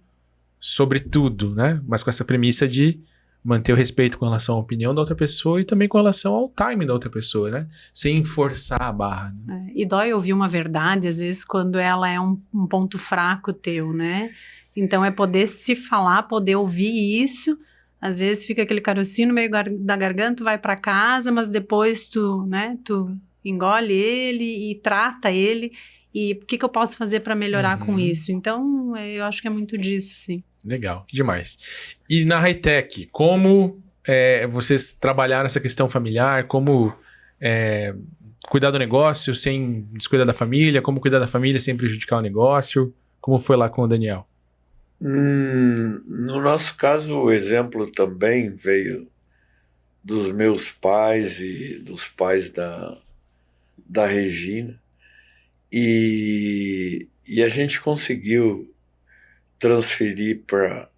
A: sobre tudo, né? Mas com essa premissa de manter o respeito com relação à opinião da outra pessoa e também com relação ao timing da outra pessoa, né? Sem forçar a barra. Né?
B: E dói ouvir uma verdade, às vezes, quando ela é um ponto fraco teu, né? Então, é poder se falar, poder ouvir isso. Às vezes, fica aquele carocinho no meio da garganta, tu vai para casa, mas depois tu engole ele e trata ele. E o que eu posso fazer para melhorar com isso? Então, eu acho que é muito disso, sim.
A: Legal, que demais. E na Hi-Tech, como vocês trabalharam essa questão familiar, como cuidar do negócio sem descuidar da família, como cuidar da família sem prejudicar o negócio, como foi lá com o Daniel?
C: No nosso caso, o exemplo também veio dos meus pais e dos pais da Regina, e a gente conseguiu transferir para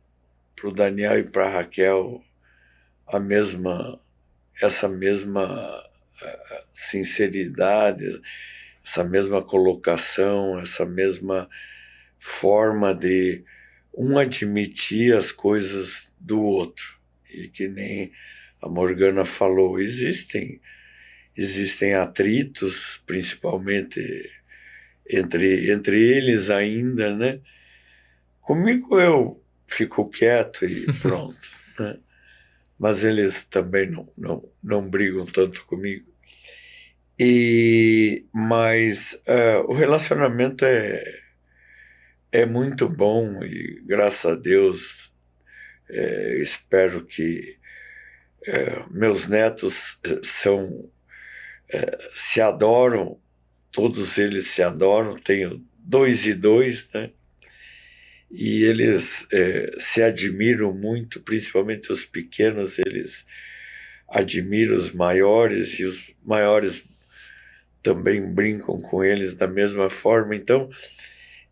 C: o Daniel e para a Raquel essa mesma sinceridade, essa mesma colocação, essa mesma forma de um admitir as coisas do outro. E que nem a Morgana falou, existem atritos, principalmente entre eles ainda, né? Comigo eu fico quieto e pronto, né? Mas eles também não brigam tanto comigo. Mas o relacionamento é muito bom e, graças a Deus, espero que meus netos se adoram, todos eles se adoram, tenho 2 e 2, né? E eles se admiram muito, principalmente os pequenos, eles admiram os maiores e os maiores também brincam com eles da mesma forma. Então,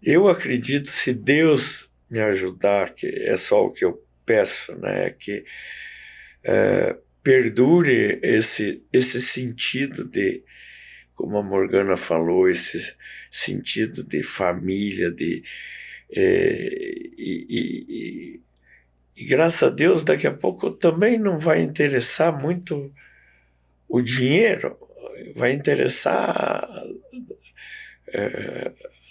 C: eu acredito, se Deus me ajudar, que é só o que eu peço, né, que perdure esse sentido de, como a Morgana falou, esse sentido de família, e graças a Deus, daqui a pouco também não vai interessar muito o dinheiro, vai interessar,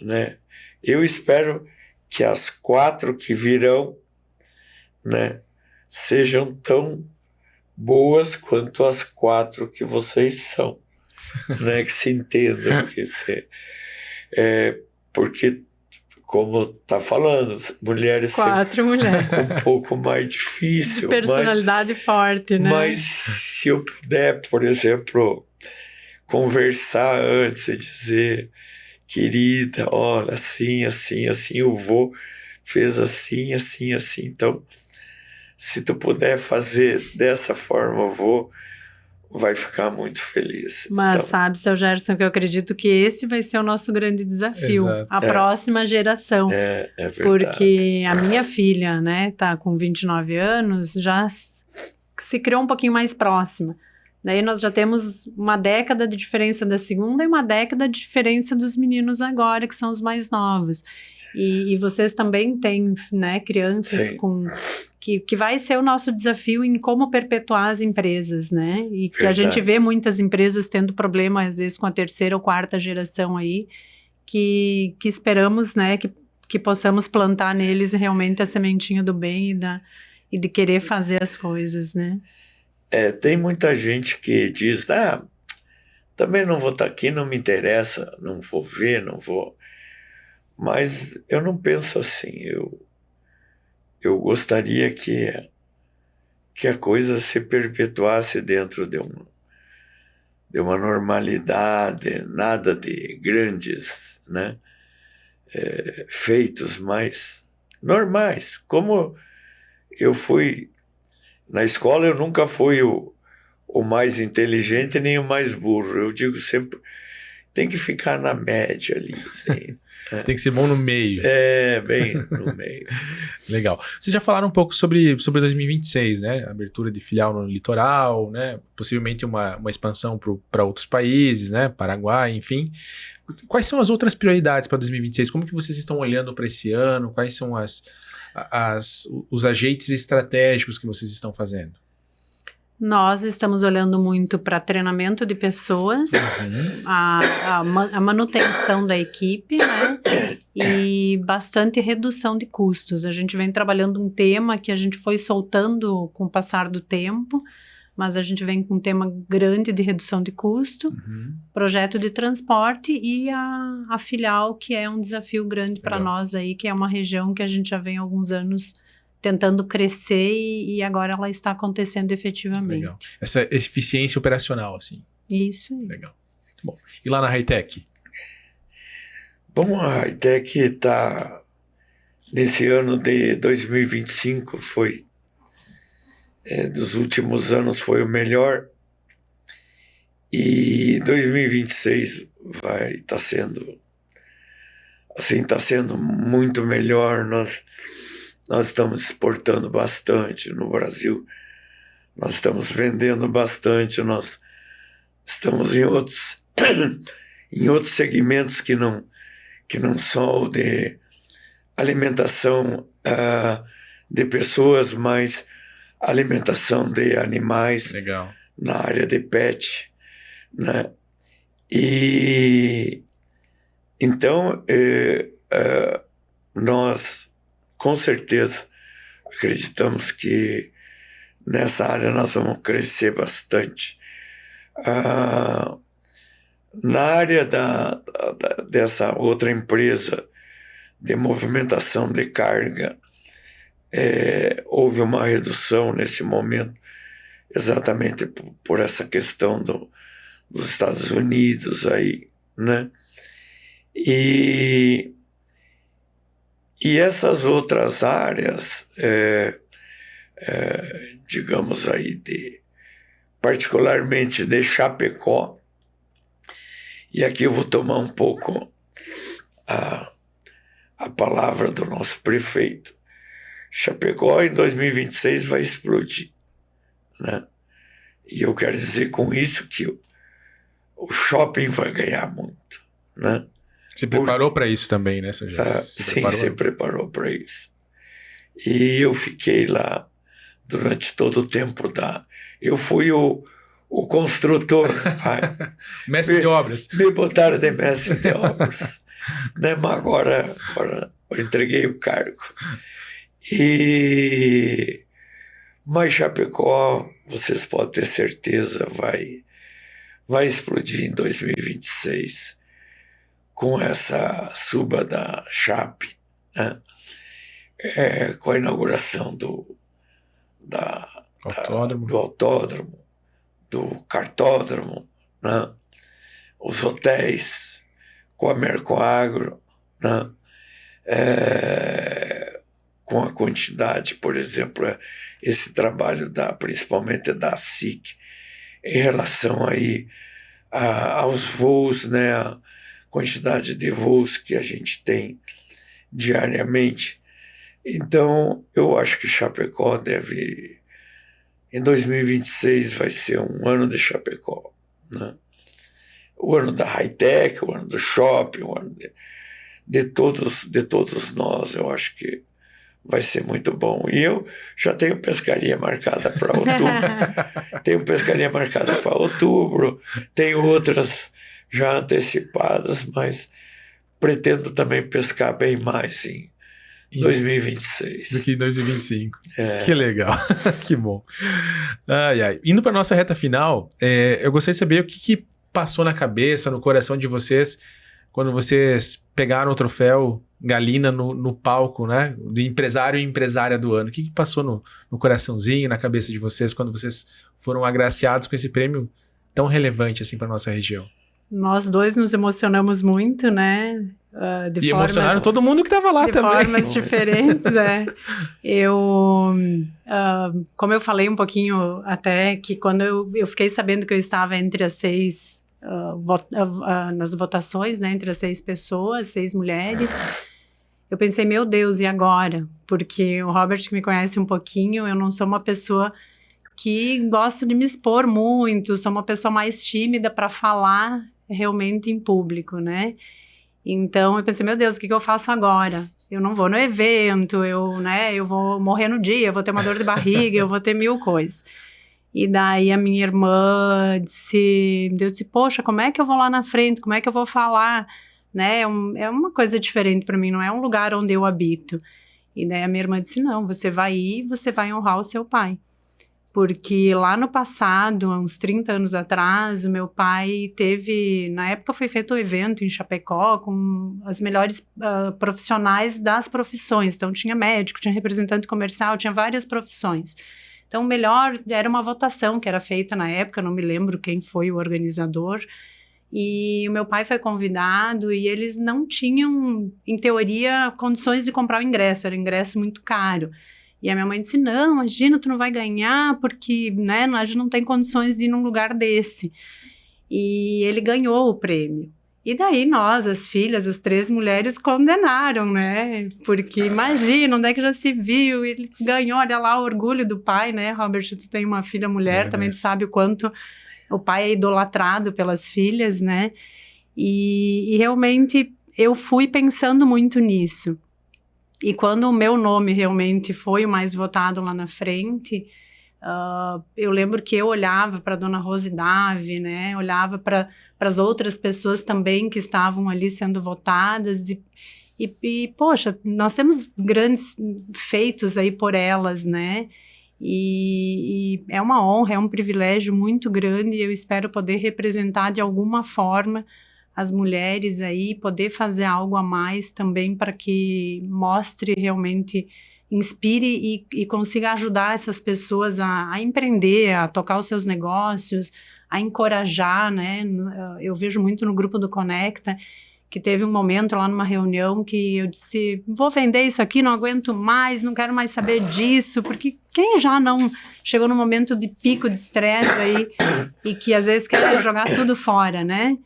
C: né? Eu espero que as 4 que virão, né, sejam tão boas quanto as 4 que vocês são, né? Que se entendam, porque, como tá falando, mulheres
B: 4 mulheres.
C: um pouco mais difícil.
B: Personalidade forte, né?
C: Mas se eu puder, por exemplo, conversar antes e dizer, querida, olha, assim, assim, assim, o vô fez assim, assim, assim. Então, se tu puder fazer dessa forma, o vô vai ficar muito feliz.
B: Mas
C: então,
B: sabe, seu Gerson, que eu acredito que esse vai ser o nosso grande desafio,
A: Exato.
B: a próxima geração.
C: é verdade.
B: Porque a minha filha, né, tá com 29 anos, já se criou um pouquinho mais próxima. Daí nós já temos uma década de diferença da segunda e uma década de diferença dos meninos agora, que são os mais novos. E vocês também têm, né, crianças
C: Sim.
B: que vai ser o nosso desafio em como perpetuar as empresas, né? E que a
C: Verdade.
B: gente vê muitas empresas tendo problema, às vezes, com a 3ª ou 4ª geração aí, que esperamos, né, que possamos plantar neles realmente a sementinha do bem e de querer fazer as coisas, né?
C: Tem muita gente que diz, também não vou estar aqui, não me interessa, não vou ver, não vou... Mas eu não penso assim, eu gostaria que a coisa se perpetuasse dentro de uma normalidade, nada de grandes, né, feitos, mas normais. Como eu fui na escola, eu nunca fui o mais inteligente nem o mais burro. Eu digo sempre, tem que ficar na média ali.
A: Tem que ser bom no meio.
C: Bem no meio.
A: Legal. Vocês já falaram um pouco sobre 2026, né? Abertura de filial no litoral, né? Possivelmente uma expansão para outros países, né? Paraguai, enfim. Quais são as outras prioridades para 2026? Como que vocês estão olhando para esse ano? Quais são os ajeites estratégicos que vocês estão fazendo?
B: Nós estamos olhando muito para treinamento de pessoas, a manutenção da equipe, né? E bastante redução de custos. A gente vem trabalhando um tema que a gente foi soltando com o passar do tempo, mas a gente vem com um tema grande de redução de custo, projeto de transporte e a filial, que é um desafio grande para nós aí, que é uma região que a gente já vem há alguns anos tentando crescer e agora ela está acontecendo efetivamente.
A: Legal. Essa eficiência operacional, assim.
B: Isso aí.
A: Legal. Muito bom. E lá na Hi-Tech?
C: Bom, a Hi-Tech está, nesse ano de 2025, dos últimos anos foi o melhor, e 2026 vai estar sendo, assim, está sendo muito melhor. Nós estamos exportando bastante no Brasil, nós estamos vendendo bastante, nós estamos em outros segmentos que não são o de alimentação de pessoas, mas alimentação de animais.
A: Legal.
C: Na área de pet, né? E então nós com certeza acreditamos que nessa área nós vamos crescer bastante. Na área dessa outra empresa de movimentação de carga, houve uma redução nesse momento, exatamente por essa questão dos Estados Unidos aí, né? E essas outras áreas, digamos aí, particularmente de Chapecó, e aqui eu vou tomar um pouco a palavra do nosso prefeito. Chapecó em 2026 vai explodir, né? E eu quero dizer com isso que o shopping vai ganhar muito, né?
A: Se preparou para isso também, né, Sr.
C: Sim, se preparou para isso. E eu fiquei lá durante todo o tempo Eu fui o construtor.
A: Mestre de obras.
C: Me botaram de mestre de obras. Né? Mas agora eu entreguei o cargo. Mas Chapecó, vocês podem ter certeza, vai explodir em 2026 com essa suba da Chape, né? Com a inauguração do autódromo, do cartódromo, né? Os hotéis, com a Mercoagro, né? Com a quantidade, por exemplo, esse trabalho principalmente da SIC, em relação aí aos voos, né? A quantidade de voos que a gente tem diariamente. Então, eu acho que Chapecó em 2026 vai ser um ano de Chapecó, né? O ano da high-tech, o ano do shopping, o ano de todos nós. Eu acho que vai ser muito bom. E eu já tenho pescaria marcada para outubro. Tenho outras já antecipadas, mas pretendo também pescar bem mais em 2026.
A: Do que em 2025. Que legal. Que bom. Indo para nossa reta final, eu gostaria de saber o que passou na cabeça, no coração de vocês, quando vocês pegaram o troféu Galina no palco, né? De empresário e empresária do ano. O que passou no coraçãozinho, na cabeça de vocês, quando vocês foram agraciados com esse prêmio tão relevante assim para nossa região?
B: Nós dois nos emocionamos muito, né?
A: Emocionaram todo mundo que estava lá também.
B: De formas diferentes, como eu falei um pouquinho até, que quando eu fiquei sabendo que eu estava entre as 6, nas votações, né? Entre as 6 pessoas, 6 mulheres, eu pensei, meu Deus, e agora? Porque o Robert, que me conhece um pouquinho, eu não sou uma pessoa que gosto de me expor muito, sou uma pessoa mais tímida para falar realmente em público, né? Então eu pensei, meu Deus, o que eu faço agora? Eu não vou no evento, eu vou morrer no dia, eu vou ter uma dor de barriga, eu vou ter 1000 coisas. E daí a minha irmã disse, poxa, como é que eu vou lá na frente? Como é que eu vou falar? Né? É uma coisa diferente para mim, não é um lugar onde eu habito. E daí a minha irmã disse, não, você vai ir, você vai honrar o seu pai. Porque lá no passado, há uns 30 anos atrás, o meu pai na época foi feito um evento em Chapecó com as melhores profissionais das profissões. Então tinha médico, tinha representante comercial, tinha várias profissões. Então o melhor era uma votação que era feita na época, não me lembro quem foi o organizador. E o meu pai foi convidado e eles não tinham, em teoria, condições de comprar o ingresso, era um ingresso muito caro. E a minha mãe disse, não, imagina, tu não vai ganhar, porque, né, a gente não tem condições de ir num lugar desse. E ele ganhou o prêmio. E daí nós, as filhas, as 3 mulheres, condenaram, né? Porque imagina, onde é que já se viu? Ele ganhou, olha lá o orgulho do pai, né? Robert, tu tem uma filha mulher, também tu sabe o quanto o pai é idolatrado pelas filhas, né? E realmente eu fui pensando muito nisso. E quando o meu nome realmente foi o mais votado lá na frente, eu lembro que eu olhava para a dona Rose Dave, né? Olhava para as outras pessoas também que estavam ali sendo votadas e, poxa, nós temos grandes feitos aí por elas, né? E é uma honra, é um privilégio muito grande e eu espero poder representar de alguma forma as mulheres aí, poder fazer algo a mais também para que mostre realmente, inspire e consiga ajudar essas pessoas a empreender, a tocar os seus negócios, a encorajar, né? Eu vejo muito no grupo do Conecta, que teve um momento lá numa reunião que eu disse, vou vender isso aqui, não aguento mais, não quero mais saber disso, porque quem já não chegou num momento de pico de estresse aí e que às vezes quer jogar tudo fora, né?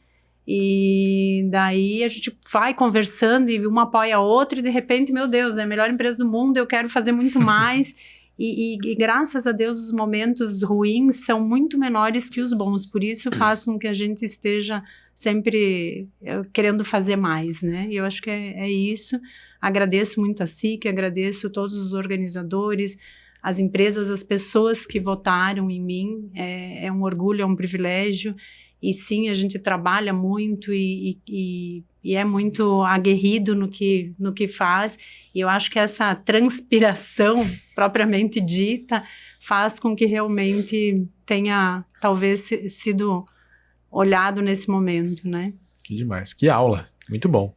B: E daí a gente vai conversando e uma apoia a outra e de repente, meu Deus, é a melhor empresa do mundo, eu quero fazer muito mais. E graças a Deus os momentos ruins são muito menores que os bons, por isso faz com que a gente esteja sempre querendo fazer mais, né? E eu acho que é isso. Agradeço muito a SIC, agradeço todos os organizadores, as empresas, as pessoas que votaram em mim, é um orgulho, é um privilégio. E sim, a gente trabalha muito e é muito aguerrido no que faz. E eu acho que essa transpiração propriamente dita faz com que realmente tenha talvez sido olhado nesse momento, né?
A: Que demais, que aula, muito bom.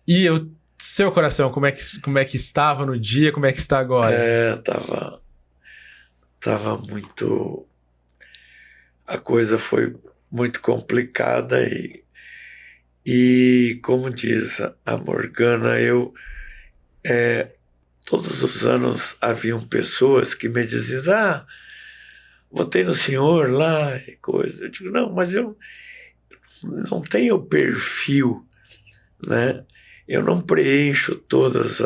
A: E o seu coração, como é que estava no dia, como é que está agora?
C: Tava muito... A coisa foi muito complicada e como diz a Morgana, todos os anos haviam pessoas que me diziam, votei no senhor lá e coisa. Eu digo, não, mas eu não tenho o perfil, né? Eu não preencho todas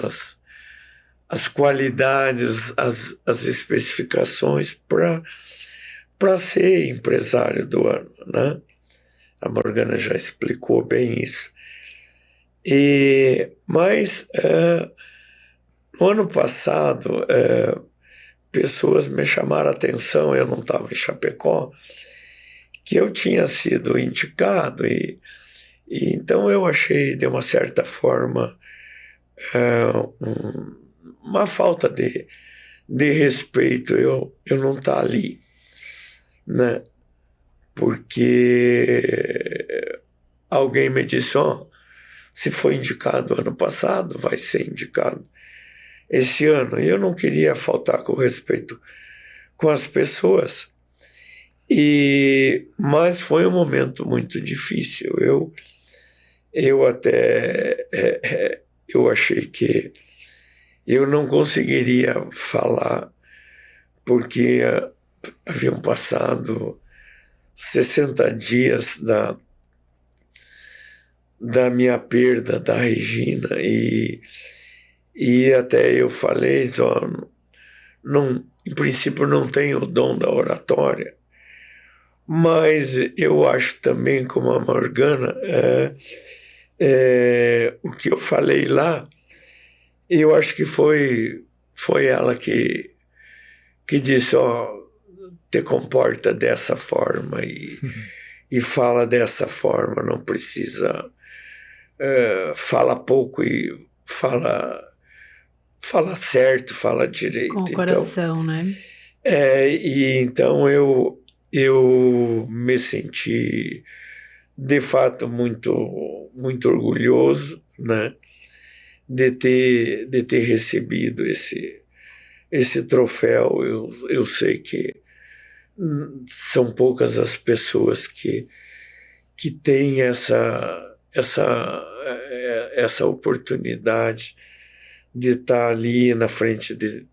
C: as qualidades, as especificações para ser empresário do ano, né? A Morgana já explicou bem isso. Mas no ano passado, pessoas me chamaram a atenção, eu não estava em Chapecó, que eu tinha sido indicado e então eu achei, de uma certa forma, uma falta de respeito eu não estar ali, né? Porque alguém me disse, se foi indicado ano passado, vai ser indicado esse ano. E eu não queria faltar com respeito com as pessoas. Mas foi um momento muito difícil. Eu até eu achei que eu não conseguiria falar, porque haviam passado 60 dias da minha perda da Regina e até eu falei, em princípio não tenho o dom da oratória, mas eu acho também, como a Morgana, o que eu falei lá, eu acho que foi ela que disse, te comporta dessa forma e fala dessa forma, não precisa, fala pouco e fala certo, fala direito.
B: Com o coração, então, né?
C: E então eu me senti, de fato, muito, muito orgulhoso, né, de ter recebido esse troféu. Eu sei que são poucas as pessoas que têm essa oportunidade de estar ali na frente de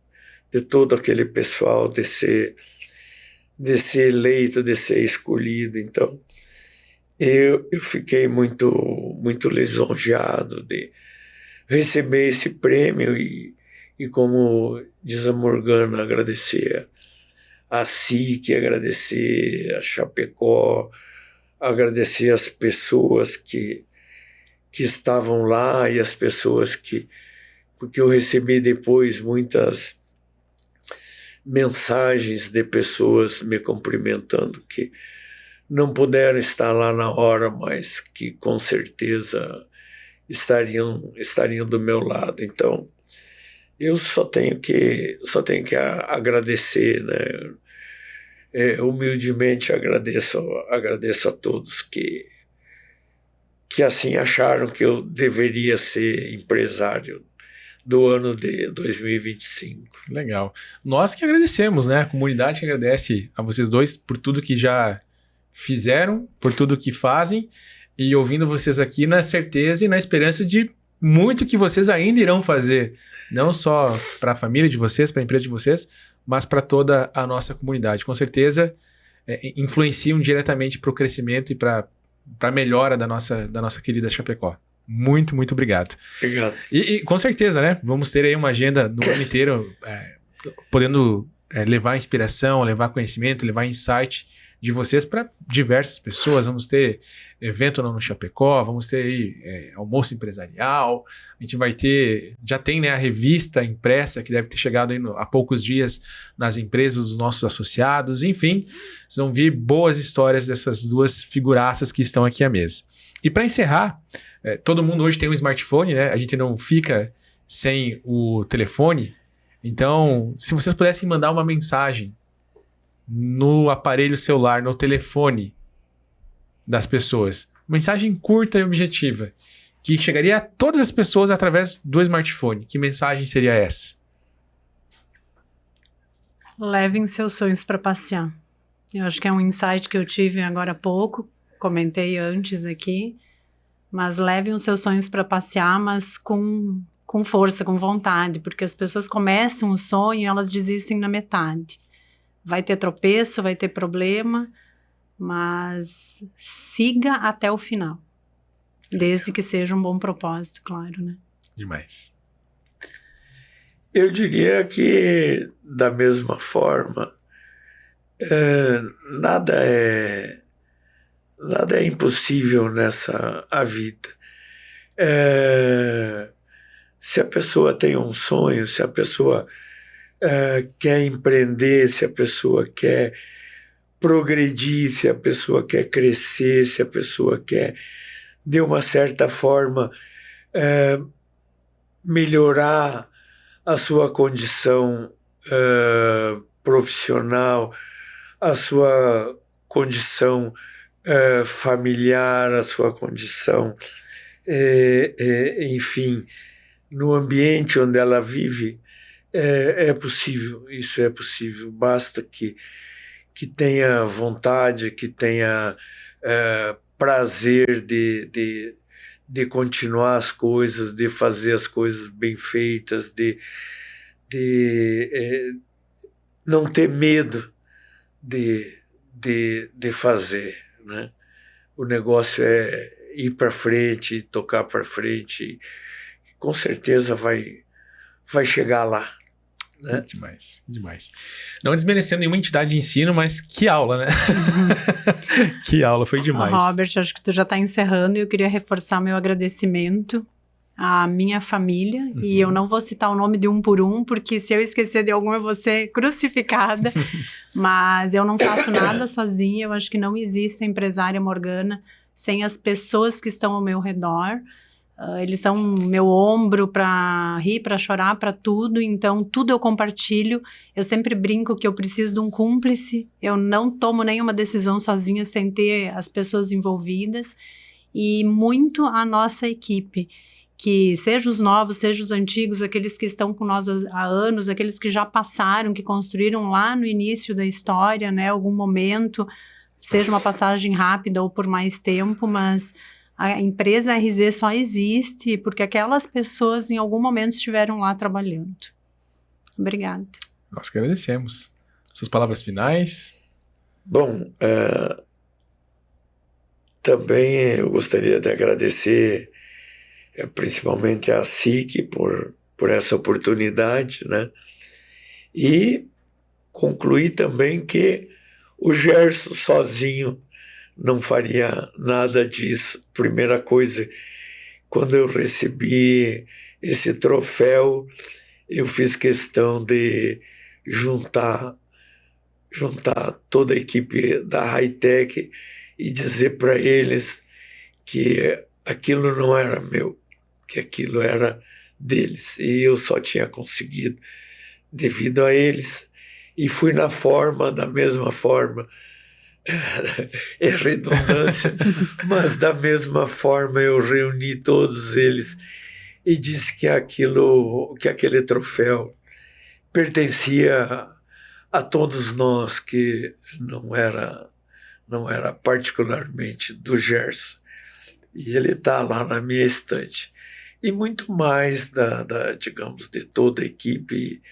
C: todo aquele pessoal, de ser eleito, de ser escolhido. Então, eu fiquei muito, muito lisonjeado de receber esse prêmio e como diz a Morgana, agradecer a SIC, agradecer a Chapecó, agradecer as pessoas que estavam lá e as pessoas porque eu recebi depois muitas mensagens de pessoas me cumprimentando que não puderam estar lá na hora, mas que com certeza estariam do meu lado. Então, eu só tenho que agradecer, né? Humildemente agradeço a todos que que assim acharam que eu deveria ser empresário do ano de 2025.
A: Legal. Nós que agradecemos, né? A comunidade que agradece a vocês dois por tudo que já fizeram, por tudo que fazem, e ouvindo vocês aqui na certeza e na esperança de muito que vocês ainda irão fazer, não só para a família de vocês, para a empresa de vocês, mas para toda a nossa comunidade. Com certeza, influenciam diretamente para o crescimento e para a melhora da nossa querida Chapecó. Muito, muito obrigado.
C: Obrigado.
A: E com certeza, né? Vamos ter aí uma agenda no ano inteiro, podendo levar inspiração, levar conhecimento, levar insight de vocês para diversas pessoas. Vamos ter evento no Chapecó, vamos ter aí almoço empresarial, a gente vai ter, já tem, né, a revista impressa que deve ter chegado aí há poucos dias nas empresas dos nossos associados, enfim, vocês vão ver boas histórias dessas duas figuraças que estão aqui à mesa. E para encerrar, todo mundo hoje tem um smartphone, né? A gente não fica sem o telefone. Então, se vocês pudessem mandar uma mensagem no aparelho celular, no telefone das pessoas, mensagem curta e objetiva, que chegaria a todas as pessoas através do smartphone, que mensagem seria essa?
B: Levem seus sonhos para passear. Eu acho que é um insight que eu tive agora há pouco, comentei antes aqui, mas levem os seus sonhos para passear, mas com força, com vontade, porque as pessoas começam o sonho e elas desistem na metade. Vai ter tropeço, vai ter problema, mas siga até o final. Desde que seja um bom propósito, claro, né?
A: Demais.
C: Eu diria que, da mesma forma, nada é impossível nessa vida. Se a pessoa tem um sonho, se a pessoa quer empreender, se a pessoa quer progredir, se a pessoa quer crescer, se a pessoa quer, de uma certa forma, melhorar a sua condição profissional, a sua condição familiar, a sua condição, enfim, no ambiente onde ela vive, é possível, isso é possível, basta que tenha vontade, que tenha prazer de continuar as coisas, de fazer as coisas bem feitas, de não ter medo de fazer, né? O negócio é ir para frente, tocar para frente, com certeza vai chegar lá, né?
A: Demais, demais. Não desmerecendo nenhuma entidade de ensino, mas que aula, né? Que aula, foi demais.
B: Robert, acho que tu já está encerrando e eu queria reforçar meu agradecimento à minha família, e eu não vou citar o nome de um por um, porque se eu esquecer de algum eu vou ser crucificada, mas eu não faço nada sozinha, eu acho que não existe a empresária Morgana sem as pessoas que estão ao meu redor. Eles são meu ombro para rir, para chorar, para tudo, então tudo eu compartilho. Eu sempre brinco que eu preciso de um cúmplice, eu não tomo nenhuma decisão sozinha sem ter as pessoas envolvidas, e muito a nossa equipe, que seja os novos, seja os antigos, aqueles que estão com nós há anos, aqueles que já passaram, que construíram lá no início da história, né, algum momento, seja uma passagem rápida ou por mais tempo, mas a empresa RZ só existe porque aquelas pessoas em algum momento estiveram lá trabalhando. Obrigada.
A: Nós que agradecemos. Suas palavras finais?
C: Bom, também eu gostaria de agradecer principalmente a SIC por essa oportunidade, né? E concluir também que o Gerson sozinho não faria nada disso. Primeira coisa, quando eu recebi esse troféu, eu fiz questão de juntar toda a equipe da Hi-Tech e dizer para eles que aquilo não era meu, que aquilo era deles. E eu só tinha conseguido devido a eles. E fui da mesma forma, é redundância, mas da mesma forma eu reuni todos eles e disse que aquele troféu pertencia a todos nós, que não era particularmente do Gerson. E ele está lá na minha estante. E muito mais digamos, de toda a equipe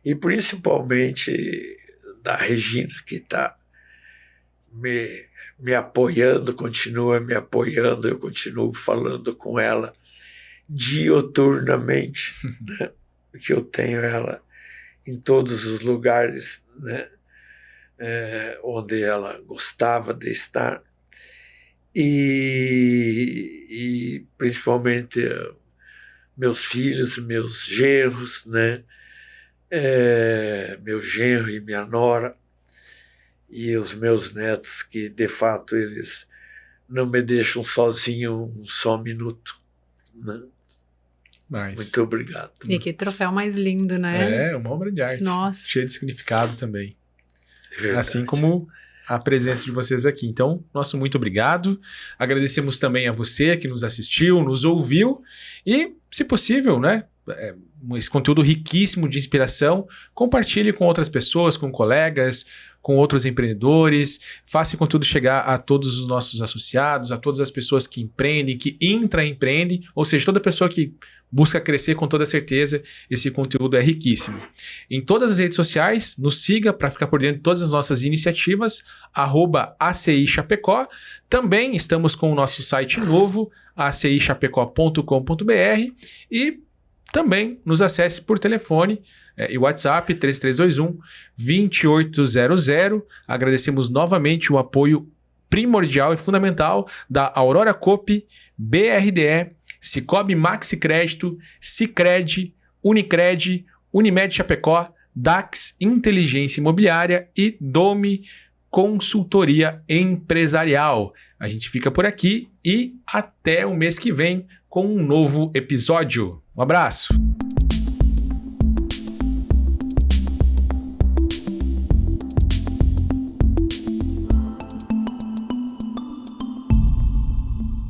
C: e principalmente da Regina, que está me apoiando, continua me apoiando, eu continuo falando com ela dioturnamente, né? Porque eu tenho ela em todos os lugares, né? Onde ela gostava de estar, e principalmente meus filhos, meus genros, né? Meu genro e minha nora, e os meus netos, que de fato eles não me deixam sozinho um só minuto, né? Muito obrigado.
B: E que troféu mais lindo, né?
A: Uma obra de arte.
B: Nossa.
A: Cheia de significado também.
C: Verdade.
A: Assim como a presença de vocês aqui. Então, nosso muito obrigado. Agradecemos também a você que nos assistiu, nos ouviu e, se possível, né? Esse conteúdo riquíssimo de inspiração, compartilhe com outras pessoas, com colegas, com outros empreendedores, faça o conteúdo chegar a todos os nossos associados, a todas as pessoas que empreendem, que intraempreendem, ou seja, toda pessoa que busca crescer, com toda certeza, esse conteúdo é riquíssimo. Em todas as redes sociais, nos siga para ficar por dentro de todas as nossas iniciativas, @ACI Chapecó. Também estamos com o nosso site novo, acichapecó.com.br, e também nos acesse por telefone e WhatsApp 3321-2800. Agradecemos novamente o apoio primordial e fundamental da Aurora Coop, BRDE, Cicobi Maxi Crédito, Sicredi, Unicred, Unimed Chapecó, Dax Inteligência Imobiliária e Dome Consultoria Empresarial. A gente fica por aqui e até o mês que vem com um novo episódio. Um abraço!